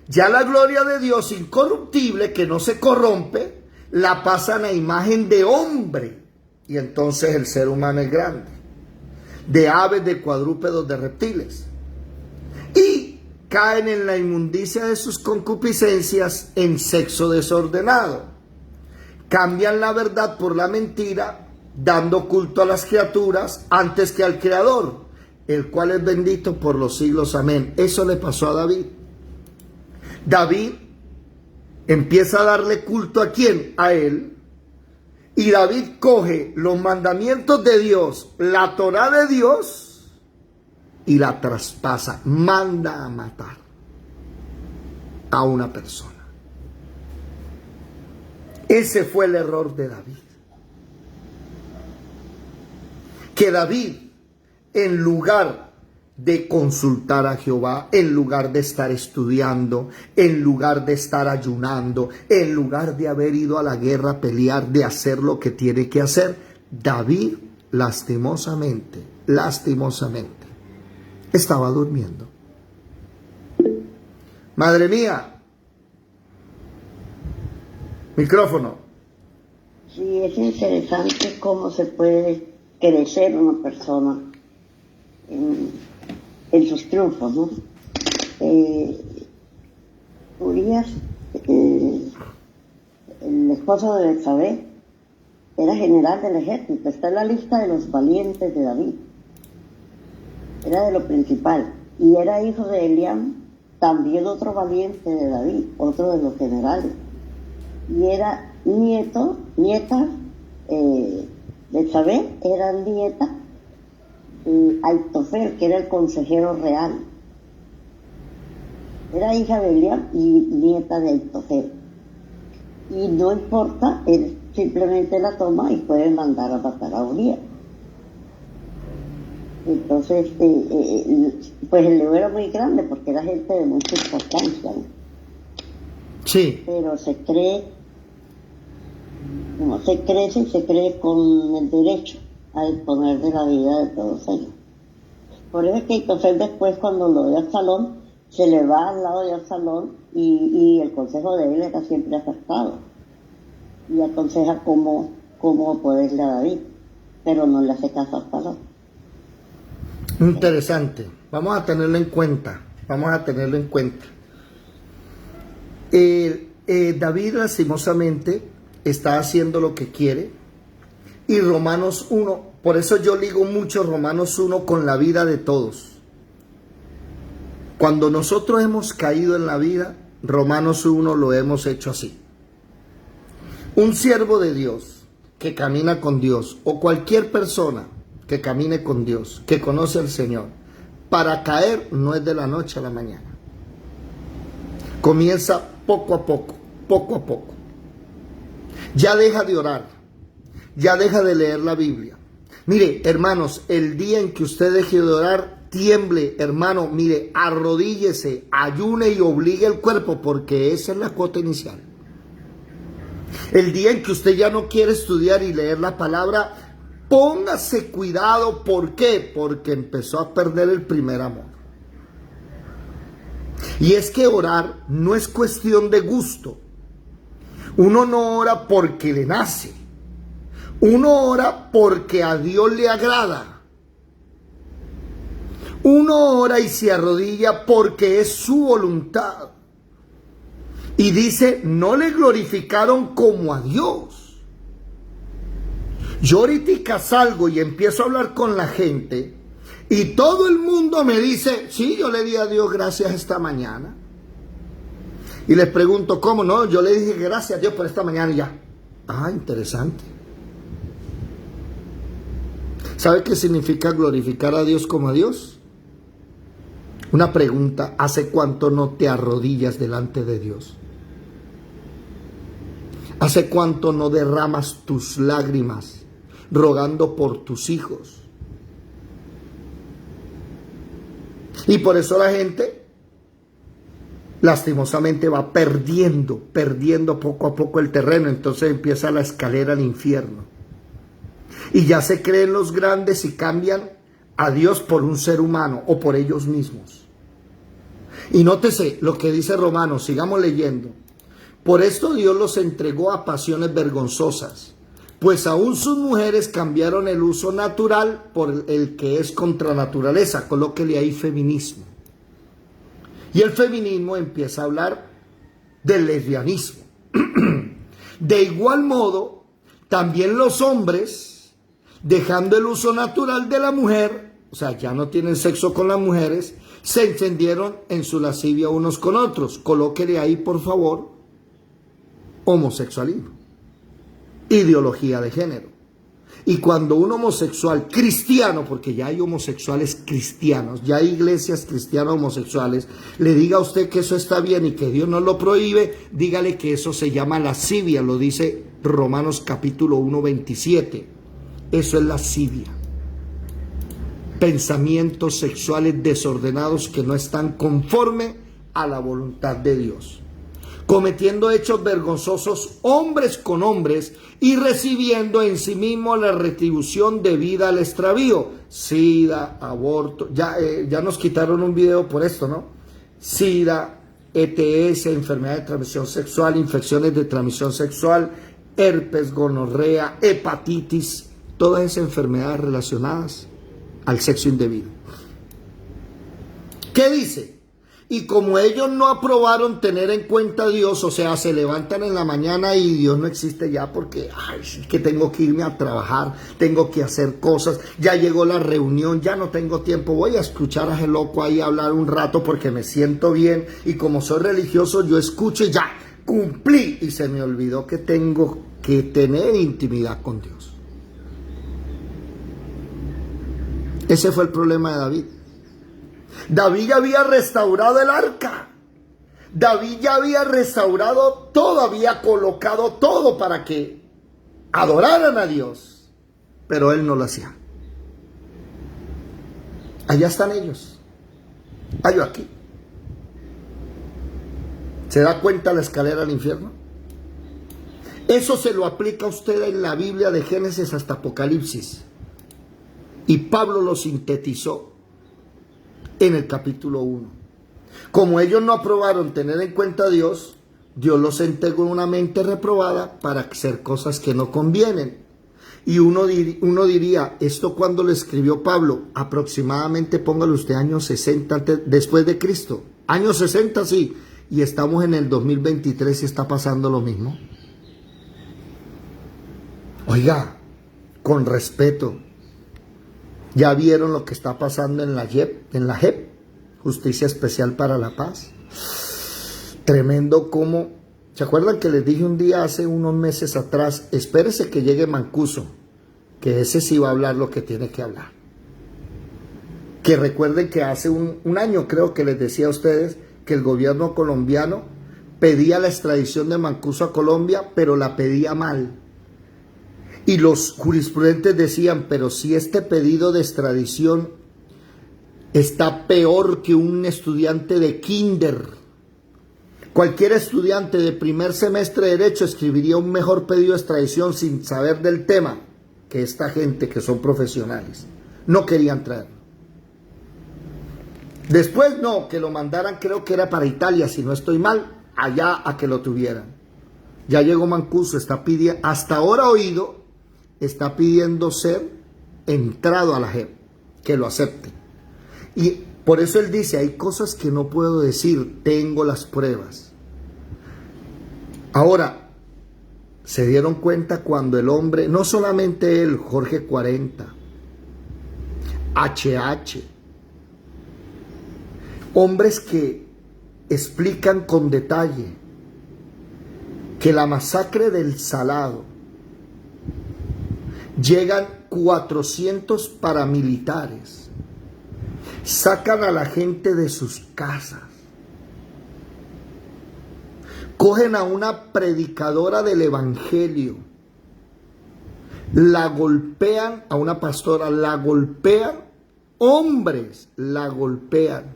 Ya la gloria de Dios incorruptible, que no se corrompe, la pasan a imagen de hombre. Y entonces el ser humano es grande. De aves, de cuadrúpedos, de reptiles. Y caen en la inmundicia de sus concupiscencias en sexo desordenado. Cambian la verdad por la mentira, dando culto a las criaturas antes que al Creador, el cual es bendito por los siglos. Amén. Eso le pasó a David. David empieza a darle culto ¿a quién? A él. Y David coge los mandamientos de Dios, la Torá de Dios, y la traspasa, manda a matar a una persona. Ese fue el error de David. Que David, en lugar de consultar a Jehová, en lugar de estar estudiando, en lugar de estar ayunando, en lugar de haber ido a la guerra a pelear, de hacer lo que tiene que hacer, David lastimosamente, estaba durmiendo. Madre mía. Micrófono. Sí, es interesante cómo se puede crecer una persona en sus triunfos, ¿no? Urias, el esposo de Betsabé, era general del ejército, está en la lista de los valientes de David, era de lo principal, y era hijo de Eliam, también otro valiente de David, otro de los generales, y era nieta, Betsabé era nieta de Aitofel, que era el consejero real, era hija de Eliam y nieta de Aitofel, y no importa, él simplemente la toma y puede mandar a matar a Urias. Entonces, pues el lío era muy grande porque era gente de mucha importancia, ¿no? Sí. Pero se cree, como se crece, se cree con el derecho a disponer de la vida de todos ellos. Por eso es que Aitofel después, cuando lo ve a Absalón, se le va al lado de Absalón y el consejo de él era siempre acertado. Y aconseja cómo oponerle a David, pero no le hace caso a Absalón. Interesante. Vamos a tenerlo en cuenta. David lastimosamente está haciendo lo que quiere. Y Romanos 1, por eso yo ligo mucho Romanos 1 con la vida de todos. Cuando nosotros hemos caído en la vida, Romanos 1 lo hemos hecho así. Un siervo de Dios que camina con Dios, o cualquier persona que camine con Dios, que conoce al Señor, para caer no es de la noche a la mañana. Comienza poco a poco. Ya deja de orar, ya deja de leer la Biblia. Mire, hermanos, el día en que usted deje de orar, tiemble, hermano, mire, arrodíllese, ayune y obligue el cuerpo, porque esa es la cuota inicial. El día en que usted ya no quiere estudiar y leer la palabra, póngase cuidado. ¿Por qué? Porque empezó a perder el primer amor. Y es que orar no es cuestión de gusto. Uno no ora porque le nace. Uno ora porque a Dios le agrada. Uno ora y se arrodilla porque es su voluntad. Y dice, no le glorificaron como a Dios. Yo ahorita salgo y empiezo a hablar con la gente y todo el mundo me dice, sí, yo le di a Dios gracias esta mañana. Y les pregunto, ¿cómo? No, yo le dije gracias a Dios por esta mañana y ya. Ah, interesante. ¿Sabe qué significa glorificar a Dios como a Dios? Una pregunta, ¿hace cuánto no te arrodillas delante de Dios? ¿Hace cuánto no derramas tus lágrimas rogando por tus hijos? Y por eso la gente lastimosamente va perdiendo poco a poco el terreno. Entonces empieza la escalera al infierno. Y ya se creen los grandes y cambian a Dios por un ser humano o por ellos mismos. Y nótese lo que dice Romanos, sigamos leyendo. Por esto Dios los entregó a pasiones vergonzosas, pues aún sus mujeres cambiaron el uso natural por el que es contra naturaleza. Colóquele ahí feminismo. Y el feminismo empieza a hablar del lesbianismo. De igual modo, también los hombres, dejando el uso natural de la mujer, o sea, ya no tienen sexo con las mujeres, se encendieron en su lascivia unos con otros. Colóquele ahí, por favor, homosexualismo, ideología de género. Y cuando un homosexual cristiano, porque ya hay homosexuales cristianos, ya hay iglesias cristianas homosexuales, le diga a usted que eso está bien y que Dios no lo prohíbe, dígale que eso se llama lascivia, lo dice Romanos capítulo 1, 27. Eso es lascivia. Pensamientos sexuales desordenados que no están conforme a la voluntad de Dios. cometiendo hechos vergonzosos hombres con hombres y recibiendo en sí mismo la retribución debida al extravío. SIDA, aborto, ya nos quitaron un video por esto, ¿no? SIDA, ETS, enfermedad de transmisión sexual, infecciones de transmisión sexual, herpes, gonorrea, hepatitis, todas esas enfermedades relacionadas al sexo indebido. ¿Qué dice? Y como ellos no aprobaron tener en cuenta a Dios, o sea, se levantan en la mañana y Dios no existe ya porque, ay, es que tengo que irme a trabajar, tengo que hacer cosas, ya llegó la reunión, ya no tengo tiempo, voy a escuchar a ese loco ahí hablar un rato porque me siento bien y como soy religioso yo escucho y ya, cumplí y se me olvidó que tengo que tener intimidad con Dios. Ese fue el problema de David. David ya había restaurado el arca. David ya había restaurado todo, había colocado todo para que adoraran a Dios. Pero él no lo hacía. Allá están ellos. Yo aquí. ¿Se da cuenta la escalera al infierno? Eso se lo aplica a usted en la Biblia de Génesis hasta Apocalipsis. Y Pablo lo sintetizó en el capítulo 1. Como ellos no aprobaron tener en cuenta a Dios, Dios los entregó en una mente reprobada para hacer cosas que no convienen. Y uno diría, ¿esto cuándo lo escribió Pablo? Aproximadamente, póngale usted, años 60 después de Cristo. Años 60, sí. Y estamos en el 2023 y está pasando lo mismo. Oiga, con respeto. ¿Ya vieron lo que está pasando en la JEP, Justicia Especial para la Paz? Tremendo como... ¿Se acuerdan que les dije un día hace unos meses atrás? Espérese que llegue Mancuso, que ese sí va a hablar lo que tiene que hablar. Que recuerden que hace un año creo que les decía a ustedes que el gobierno colombiano pedía la extradición de Mancuso a Colombia, pero la pedía mal. Y los jurisprudentes decían, pero si este pedido de extradición está peor que un estudiante de kinder, cualquier estudiante de primer semestre de Derecho escribiría un mejor pedido de extradición sin saber del tema que esta gente que son profesionales. No querían traerlo. Después no, que lo mandaran, creo que era para Italia, si no estoy mal, allá a que lo tuvieran. Ya llegó Mancuso, está pidiendo, hasta ahora oído, está pidiendo ser entrado a la JEP, que lo acepten. Y por eso él dice, hay cosas que no puedo decir, tengo las pruebas. Ahora, se dieron cuenta cuando el hombre, no solamente él, Jorge 40, HH, hombres que explican con detalle que la masacre del Salado, llegan 400 paramilitares, sacan a la gente de sus casas, cogen a una predicadora del evangelio, la golpean, a una pastora, la golpean, hombres la golpean,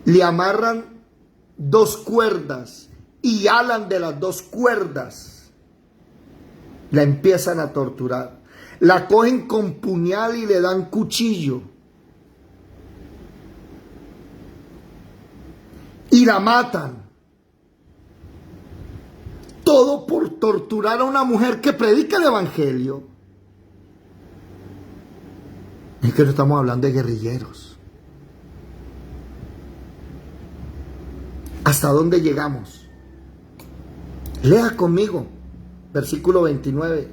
le amarran 2 cuerdas y alan de las 2 cuerdas. La empiezan a torturar. La cogen con puñal y le dan cuchillo. Y la matan. Todo por torturar a una mujer que predica el evangelio. Es que no estamos hablando de guerrilleros. ¿Hasta dónde llegamos? Lea conmigo. Versículo 29,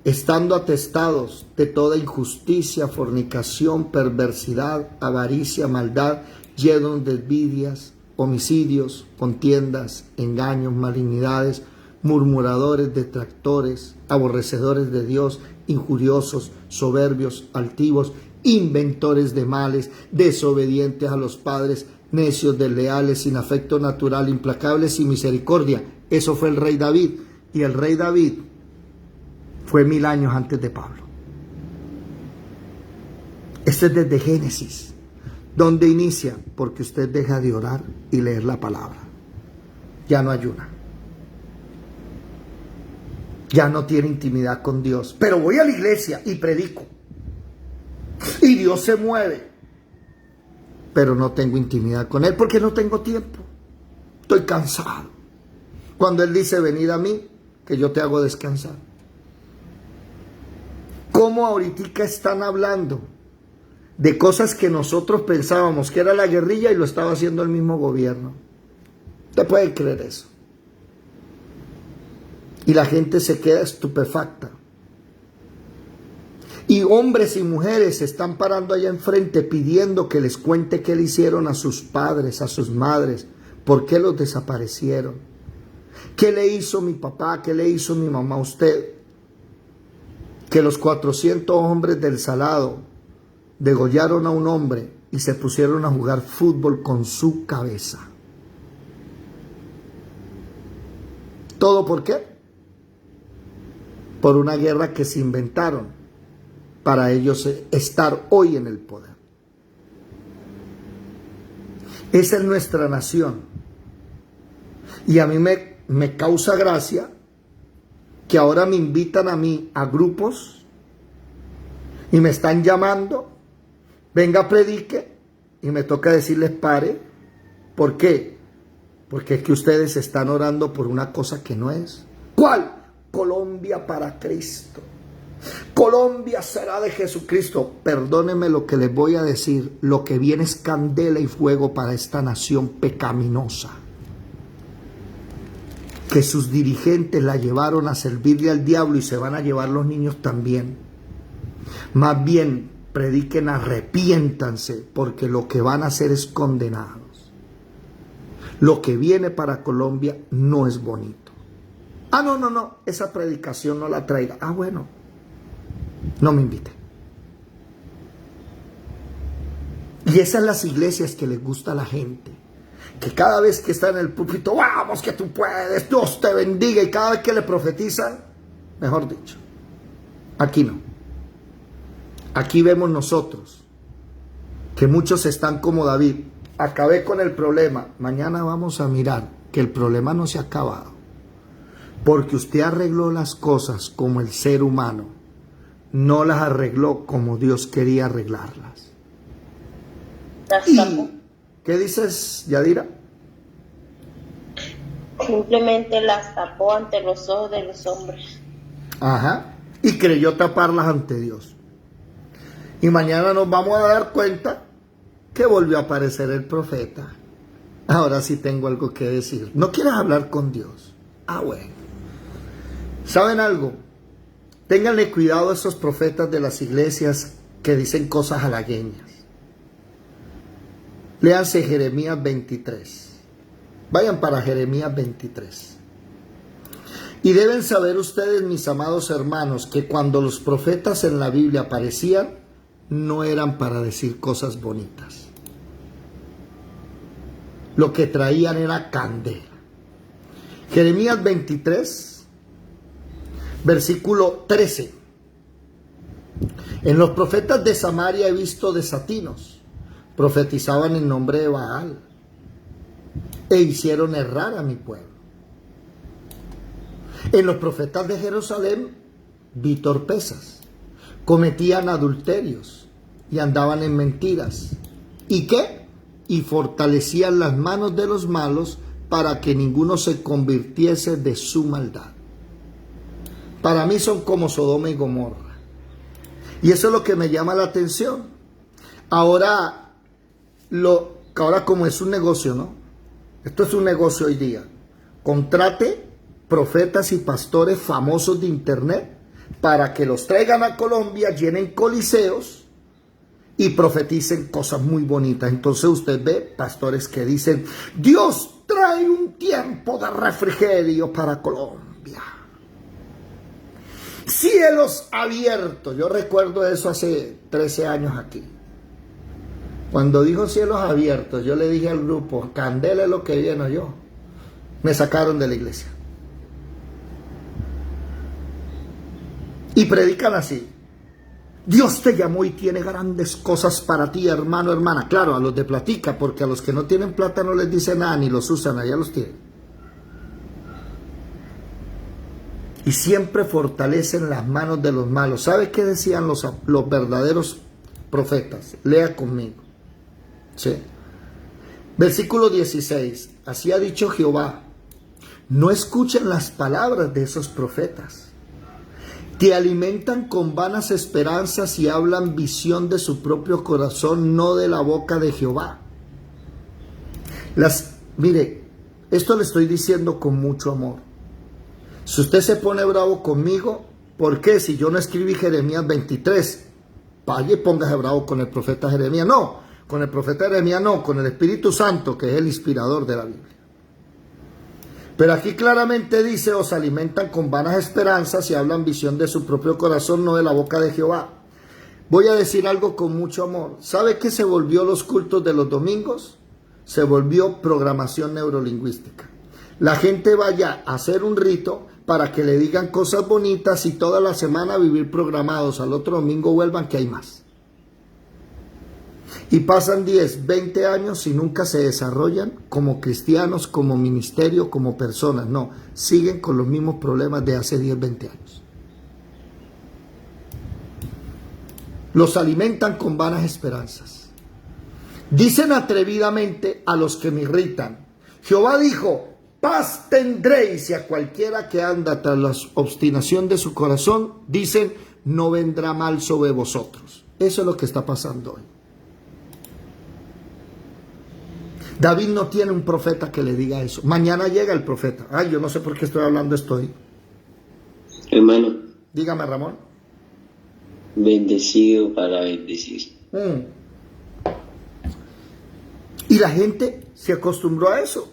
estando atestados de toda injusticia, fornicación, perversidad, avaricia, maldad, llenos de envidias, homicidios, contiendas, engaños, malignidades, murmuradores, detractores, aborrecedores de Dios, injuriosos, soberbios, altivos, inventores de males, desobedientes a los padres, necios, desleales, sin afecto natural, implacables, sin misericordia. Eso fue el rey David. Y el rey David fue 1000 años antes de Pablo. Esto es desde Génesis. ¿Dónde inicia? Porque usted deja de orar y leer la palabra. Ya no ayuna. Ya no tiene intimidad con Dios. Pero voy a la iglesia y predico. Y Dios se mueve. Pero no tengo intimidad con Él porque no tengo tiempo. Estoy cansado. Cuando Él dice, venid a mí, que yo te hago descansar. ¿Cómo ahorita están hablando de cosas que nosotros pensábamos que era la guerrilla y lo estaba haciendo el mismo gobierno? ¿Usted puede creer eso? Y la gente se queda estupefacta. Y hombres y mujeres se están parando allá enfrente pidiendo que les cuente qué le hicieron a sus padres, a sus madres, por qué los desaparecieron. ¿Qué le hizo mi papá? ¿Qué le hizo mi mamá a usted? Que los 400 hombres del Salado degollaron a un hombre y se pusieron a jugar fútbol con su cabeza. ¿Todo por qué? Por una guerra que se inventaron para ellos estar hoy en el poder. Esa es nuestra nación. Y a mí me causa gracia que ahora me invitan a mí a grupos y me están llamando, venga, predique, y me toca decirles pare. ¿Por qué? Porque es que ustedes están orando por una cosa que no es. ¿Cuál? Colombia para Cristo. Colombia será de Jesucristo. Perdónenme lo que les voy a decir. Lo que viene es candela y fuego para esta nación pecaminosa, que sus dirigentes la llevaron a servirle al diablo y se van a llevar los niños también. Más bien, prediquen, arrepiéntanse, porque lo que van a hacer es condenados. Lo que viene para Colombia no es bonito. Ah, no, esa predicación no la traiga. Ah, bueno, no me invite. Y esas son las iglesias que les gusta a la gente. Que cada vez que está en el púlpito, vamos que tú puedes, Dios te bendiga. Y cada vez que le profetizan, mejor dicho, aquí no. Aquí vemos nosotros que muchos están como David. Acabé con el problema. Mañana vamos a mirar que el problema no se ha acabado. Porque usted arregló las cosas como el ser humano. No las arregló como Dios quería arreglarlas. ¿Y qué dices, Yadira? Simplemente las tapó ante los ojos de los hombres. Ajá. Y creyó taparlas ante Dios. Y mañana nos vamos a dar cuenta que volvió a aparecer el profeta. Ahora sí tengo algo que decir. ¿No quieres hablar con Dios? Ah, bueno. ¿Saben algo? Ténganle cuidado a esos profetas de las iglesias que dicen cosas halagueñas. Léanse Jeremías 23. Vayan para Jeremías 23. Y deben saber ustedes, mis amados hermanos, que cuando los profetas en la Biblia aparecían, no eran para decir cosas bonitas. Lo que traían era candela. Jeremías 23, versículo 13. En los profetas de Samaria he visto desatinos. Profetizaban en nombre de Baal e hicieron errar a mi pueblo. En los profetas de Jerusalén vi torpezas. Cometían adulterios y andaban en mentiras. ¿Y qué? Y fortalecían las manos de los malos para que ninguno se convirtiese de su maldad. Para mí son como Sodoma y Gomorra. Y eso es lo que me llama la atención. Ahora como es un negocio, ¿no? Esto es un negocio hoy día. Contrate profetas y pastores famosos de internet para que los traigan a Colombia, llenen coliseos y profeticen cosas muy bonitas. Entonces usted ve pastores que dicen, Dios trae un tiempo de refrigerio para Colombia. Cielos abiertos. Yo recuerdo eso hace 13 años aquí. Cuando dijo cielos abiertos, yo le dije al grupo, candela es lo que lleno yo. Me sacaron de la iglesia. Y predican así. Dios te llamó y tiene grandes cosas para ti, hermano, hermana. Claro, a los de platica, porque a los que no tienen plata no les dice nada, ni los usan, allá los tienen. Y siempre fortalecen las manos de los malos. ¿Sabe qué decían los verdaderos profetas? Lea conmigo. ¿Sí? Versículo 16. Así ha dicho Jehová: no escuchen las palabras de esos profetas. Te alimentan con vanas esperanzas y hablan visión de su propio corazón, no de la boca de Jehová. Mire, esto le estoy diciendo con mucho amor. Si usted se pone bravo conmigo, ¿por qué? Si yo no escribí Jeremías 23, vaya y póngase bravo con el profeta Jeremías. No, con el profeta Jeremías no, con el Espíritu Santo, que es el inspirador de la Biblia. Pero aquí claramente dice: os alimentan con vanas esperanzas y hablan visión de su propio corazón, no de la boca de Jehová. Voy a decir algo con mucho amor. ¿Sabe qué se volvió los cultos de los domingos? Se volvió programación neurolingüística. La gente vaya a hacer un rito para que le digan cosas bonitas y toda la semana vivir programados. Al otro domingo vuelvan que hay más. Y pasan 10, 20 años y nunca se desarrollan como cristianos, como ministerio, como personas. No, siguen con los mismos problemas de hace 10, 20 años. Los alimentan con vanas esperanzas. Dicen atrevidamente a los que me irritan: Jehová dijo, paz tendréis. Y a cualquiera que anda tras la obstinación de su corazón, dicen, no vendrá mal sobre vosotros. Eso es lo que está pasando hoy. David no tiene un profeta que le diga eso. Mañana llega el profeta. Ay, yo no sé por qué estoy hablando esto hoy. Hermano, Dígame, Ramón. bendecido para bendecir. Y la gente se acostumbró a eso.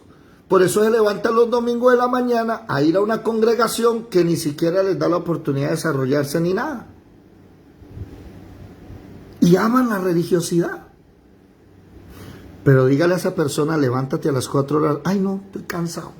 Por eso se levantan los domingos de la mañana a ir a una congregación que ni siquiera les da la oportunidad de desarrollarse ni nada. Y aman la religiosidad. Pero dígale a esa persona: levántate a las 4 horas. Ay, no, estoy cansado.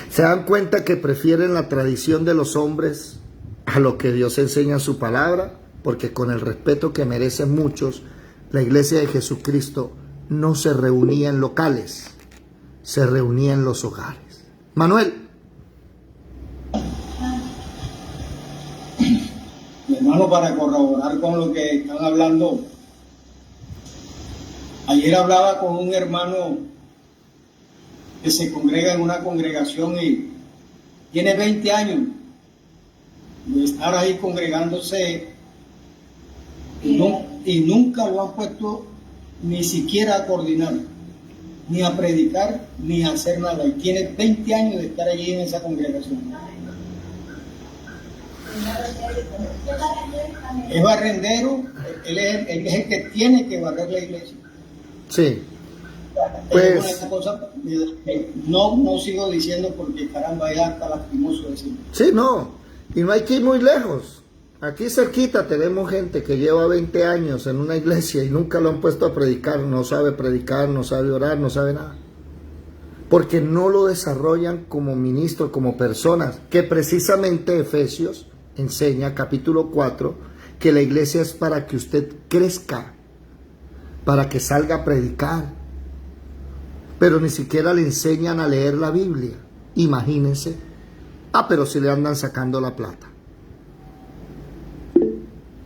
¿Se dan cuenta que prefieren la tradición de los hombres a lo que Dios enseña en su palabra? Porque con el respeto que merecen muchos, la iglesia de Jesucristo no se reunía en locales, se reunía en los hogares. Manuel. Mi hermano, para corroborar con lo que están hablando, ayer hablaba con un hermano que se congrega en una congregación y tiene 20 años de estar ahí congregándose y nunca lo han puesto ni siquiera a coordinar, ni a predicar, ni a hacer nada. Y tiene 20 años de estar allí en esa congregación. Es barrendero, él es el que tiene que barrer la iglesia. Sí. Pues Esta cosa, no sigo diciendo porque caramba, es hasta lastimoso decirlo. sí, no. Y no hay que ir muy lejos. Aquí cerquita tenemos gente que lleva 20 años en una iglesia y nunca lo han puesto a predicar. No sabe predicar, no sabe orar, no sabe nada. Porque no lo desarrollan como ministro, como personas. Que precisamente Efesios enseña, capítulo 4, que la iglesia es para que usted crezca, para que salga a predicar. Pero ni siquiera le enseñan a leer la Biblia. Imagínense. Pero si le andan sacando la plata.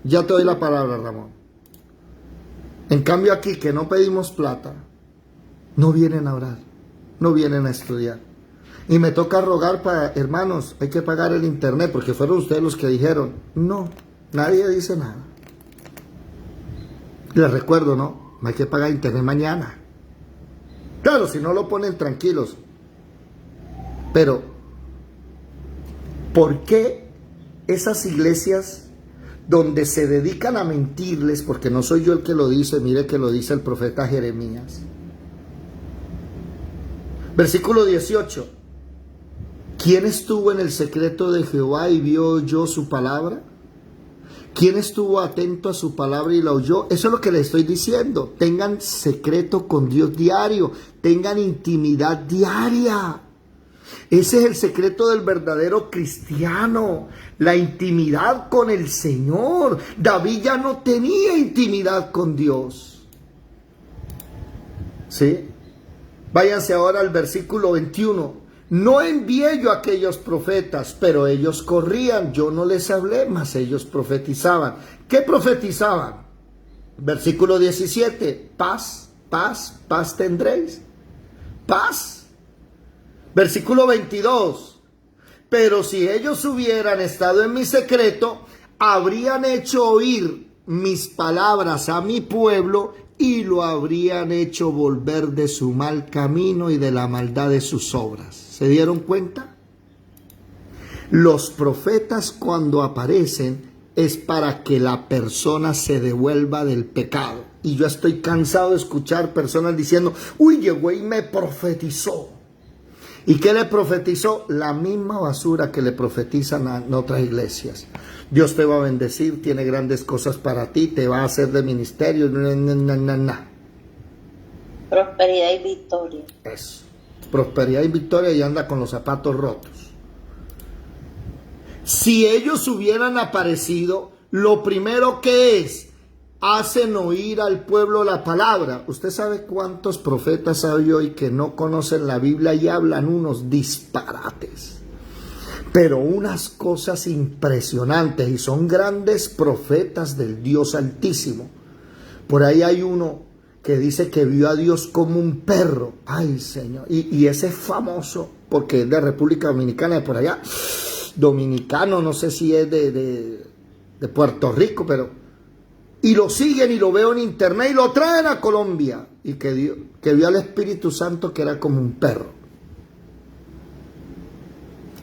Ya te doy la palabra, Ramón. En cambio aquí, que no pedimos plata, no vienen a orar, no vienen a estudiar. Y me toca rogar para, hermanos, hay que pagar el internet, porque fueron ustedes los que dijeron. No, nadie dice nada. Les recuerdo, no hay que pagar internet mañana. Claro, si no lo ponen tranquilos. Pero, ¿por qué esas iglesias donde se dedican a mentirles? Porque no soy yo el que lo dice, mire que lo dice el profeta Jeremías. Versículo 18. ¿Quién estuvo en el secreto de Jehová y vio yo su palabra? ¿Quién estuvo atento a su palabra y la oyó? Eso es lo que le estoy diciendo. Tengan secreto con Dios diario. Tengan intimidad diaria. Ese es el secreto del verdadero cristiano, la intimidad con el Señor. David ya no tenía intimidad con Dios. ¿Sí? Váyanse ahora al versículo 21. No envié yo a aquellos profetas, pero ellos corrían, yo no les hablé, mas ellos profetizaban. ¿Qué profetizaban? Versículo 17, paz, paz, paz tendréis. Paz. Versículo 22, pero si ellos hubieran estado en mi secreto, habrían hecho oír mis palabras a mi pueblo y lo habrían hecho volver de su mal camino y de la maldad de sus obras. ¿Se dieron cuenta? Los profetas cuando aparecen es para que la persona se devuelva del pecado. Y yo estoy cansado de escuchar personas diciendo, uy, llegó y me profetizó. ¿Y qué le profetizó? La misma basura que le profetizan en otras iglesias. Dios te va a bendecir, tiene grandes cosas para ti, te va a hacer de ministerio. Prosperidad y victoria. Eso. Prosperidad y victoria, y anda con los zapatos rotos. Si ellos hubieran aparecido, lo primero que es, hacen oír al pueblo la palabra. ¿Usted sabe cuántos profetas hay hoy que no conocen la Biblia y hablan unos disparates? Pero unas cosas impresionantes, y son grandes profetas del Dios Altísimo. Por ahí hay uno que dice que vio a Dios como un perro. Ay, Señor. Y ese es famoso porque es de República Dominicana, de por allá. Dominicano, no sé si es de Puerto Rico, pero... Y lo siguen y lo veo en internet y lo traen a Colombia. Y que vio al Espíritu Santo que era como un perro.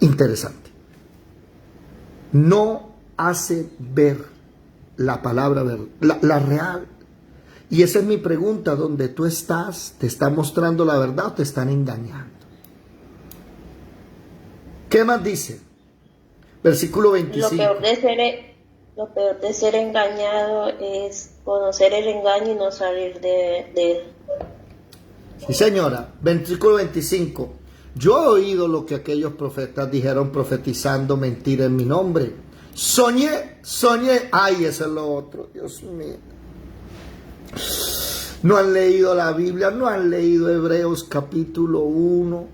Interesante. No hace ver la palabra, la real. Y esa es mi pregunta, ¿dónde tú estás? ¿Te está mostrando la verdad o te están engañando? ¿Qué más dice? Versículo 25. Lo peor de ser engañado es conocer el engaño y no salir de él. Sí, señora. Versículo 25. Yo he oído lo que aquellos profetas dijeron profetizando mentira en mi nombre. Soñé. Ay, eso es lo otro, Dios mío. No han leído la Biblia, no han leído Hebreos capítulo 1.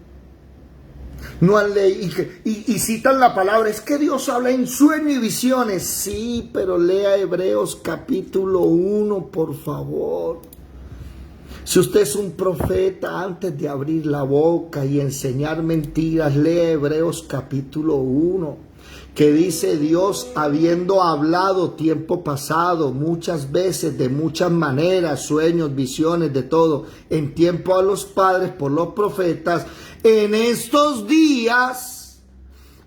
No han leído, y citan la palabra, es que Dios habla en sueño y visiones. Sí, pero lea Hebreos capítulo 1, por favor. Si usted es un profeta, antes de abrir la boca y enseñar mentiras, lea Hebreos capítulo 1. Que dice Dios, habiendo hablado tiempo pasado, muchas veces, de muchas maneras, sueños, visiones, de todo, en tiempo a los padres por los profetas, en estos días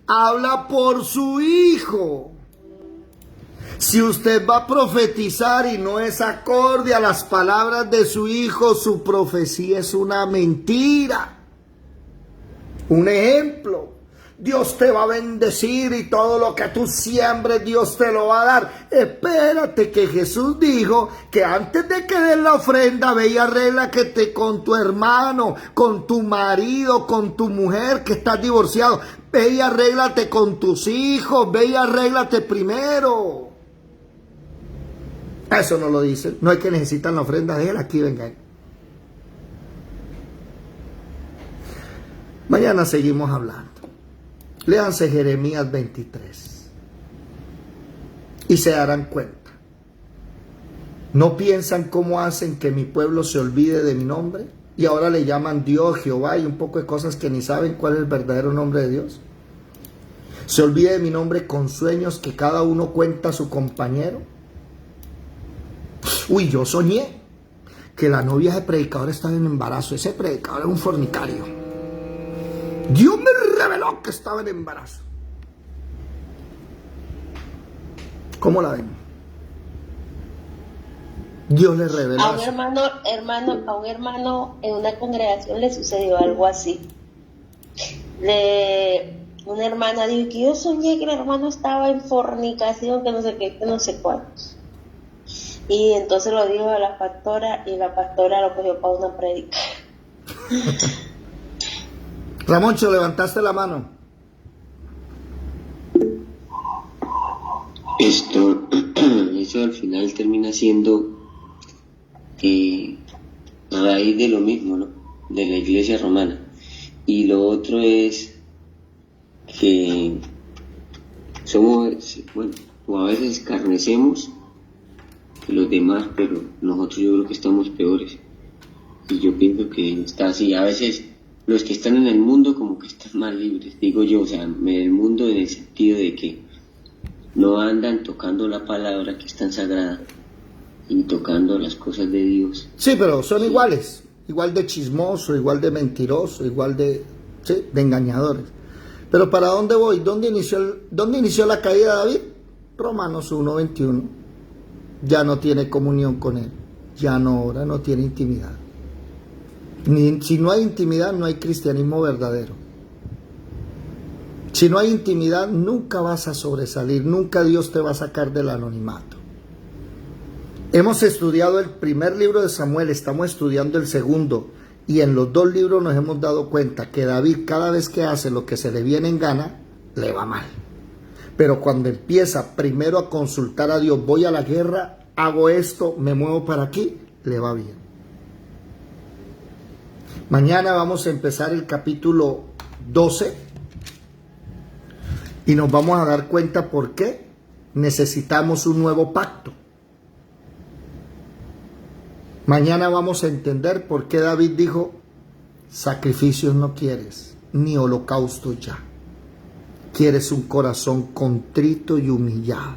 habla por su Hijo. Si usted va a profetizar y no es acorde a las palabras de su Hijo, su profecía es una mentira. Un ejemplo. Dios te va a bendecir y todo lo que tú siembres Dios te lo va a dar. Espérate, que Jesús dijo que antes de que des la ofrenda, ve y arréglate con tu hermano, con tu marido, con tu mujer que estás divorciado. Ve y arréglate con tus hijos, ve y arréglate primero. Eso no lo dice. No es que necesitan la ofrenda de él, aquí vengan. Mañana seguimos hablando. Léanse Jeremías 23 y se darán cuenta. ¿No piensan cómo hacen que mi pueblo se olvide de mi nombre? Y ahora le llaman Dios, Jehová y un poco de cosas que ni saben cuál es el verdadero nombre de Dios. Se olvide de mi nombre con sueños que cada uno cuenta a su compañero. Uy, yo soñé que la novia de ese predicador estaba en embarazo. Ese predicador era un fornicario. Dios me reveló que estaba en embarazo. ¿Cómo la ven? Dios le reveló. A un hermano en una congregación le sucedió algo así. Una hermana dijo que yo soñé que el hermano estaba en fornicación, que no sé qué, que no sé cuántos. Y entonces lo dijo a la pastora y la pastora lo cogió para una prédica. Ramoncho, levantaste la mano. Eso al final termina siendo a raíz de lo mismo, ¿no? De la iglesia romana. Y lo otro es que somos, bueno, o a veces escarnecemos de los demás, pero nosotros yo creo que estamos peores. Y yo pienso que está así. A veces los que están en el mundo como que están más libres, digo yo, o sea, en el mundo en el sentido de que no andan tocando la palabra que es tan sagrada y tocando las cosas de Dios. Sí, pero son iguales, igual de chismoso, igual de mentiroso, igual de, sí, de engañadores. Pero ¿para dónde voy? ¿Dónde inició la caída de David? Romanos 1:21. Ya no tiene comunión con él, ya no ora, no tiene intimidad. Si no hay intimidad, no hay cristianismo verdadero. Si no hay intimidad, nunca vas a sobresalir, nunca Dios te va a sacar del anonimato. Hemos estudiado el primer libro de Samuel, estamos estudiando el segundo, y en los dos libros nos hemos dado cuenta que David, cada vez que hace lo que se le viene en gana, le va mal. Pero cuando empieza primero a consultar a Dios, voy a la guerra, hago esto, me muevo para aquí, le va bien. Mañana vamos a empezar el capítulo 12 y nos vamos a dar cuenta por qué necesitamos un nuevo pacto. Mañana vamos a entender por qué David dijo, sacrificios no quieres, ni holocaustos ya. Quieres un corazón contrito y humillado.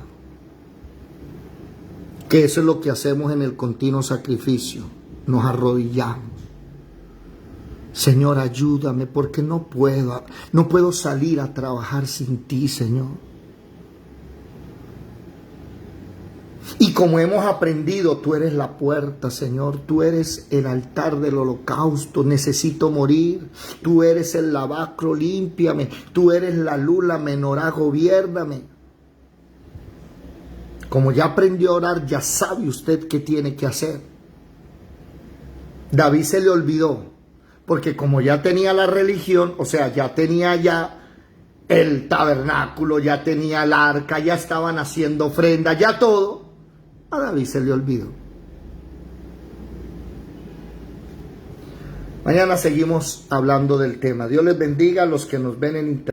Que eso es lo que hacemos en el continuo sacrificio. Nos arrodillamos. Señor, ayúdame porque no puedo salir a trabajar sin ti, Señor. Y como hemos aprendido, tú eres la puerta, Señor. Tú eres el altar del holocausto. Necesito morir. Tú eres el lavacro, límpiame. Tú eres la luz, la menorá, gobiérname. Como ya aprendió a orar, ya sabe usted qué tiene que hacer. David se le olvidó. Porque como ya tenía la religión, o sea, ya tenía el tabernáculo, ya tenía el arca, ya estaban haciendo ofrenda, ya todo, a David se le olvidó. Mañana seguimos hablando del tema. Dios les bendiga a los que nos ven en internet.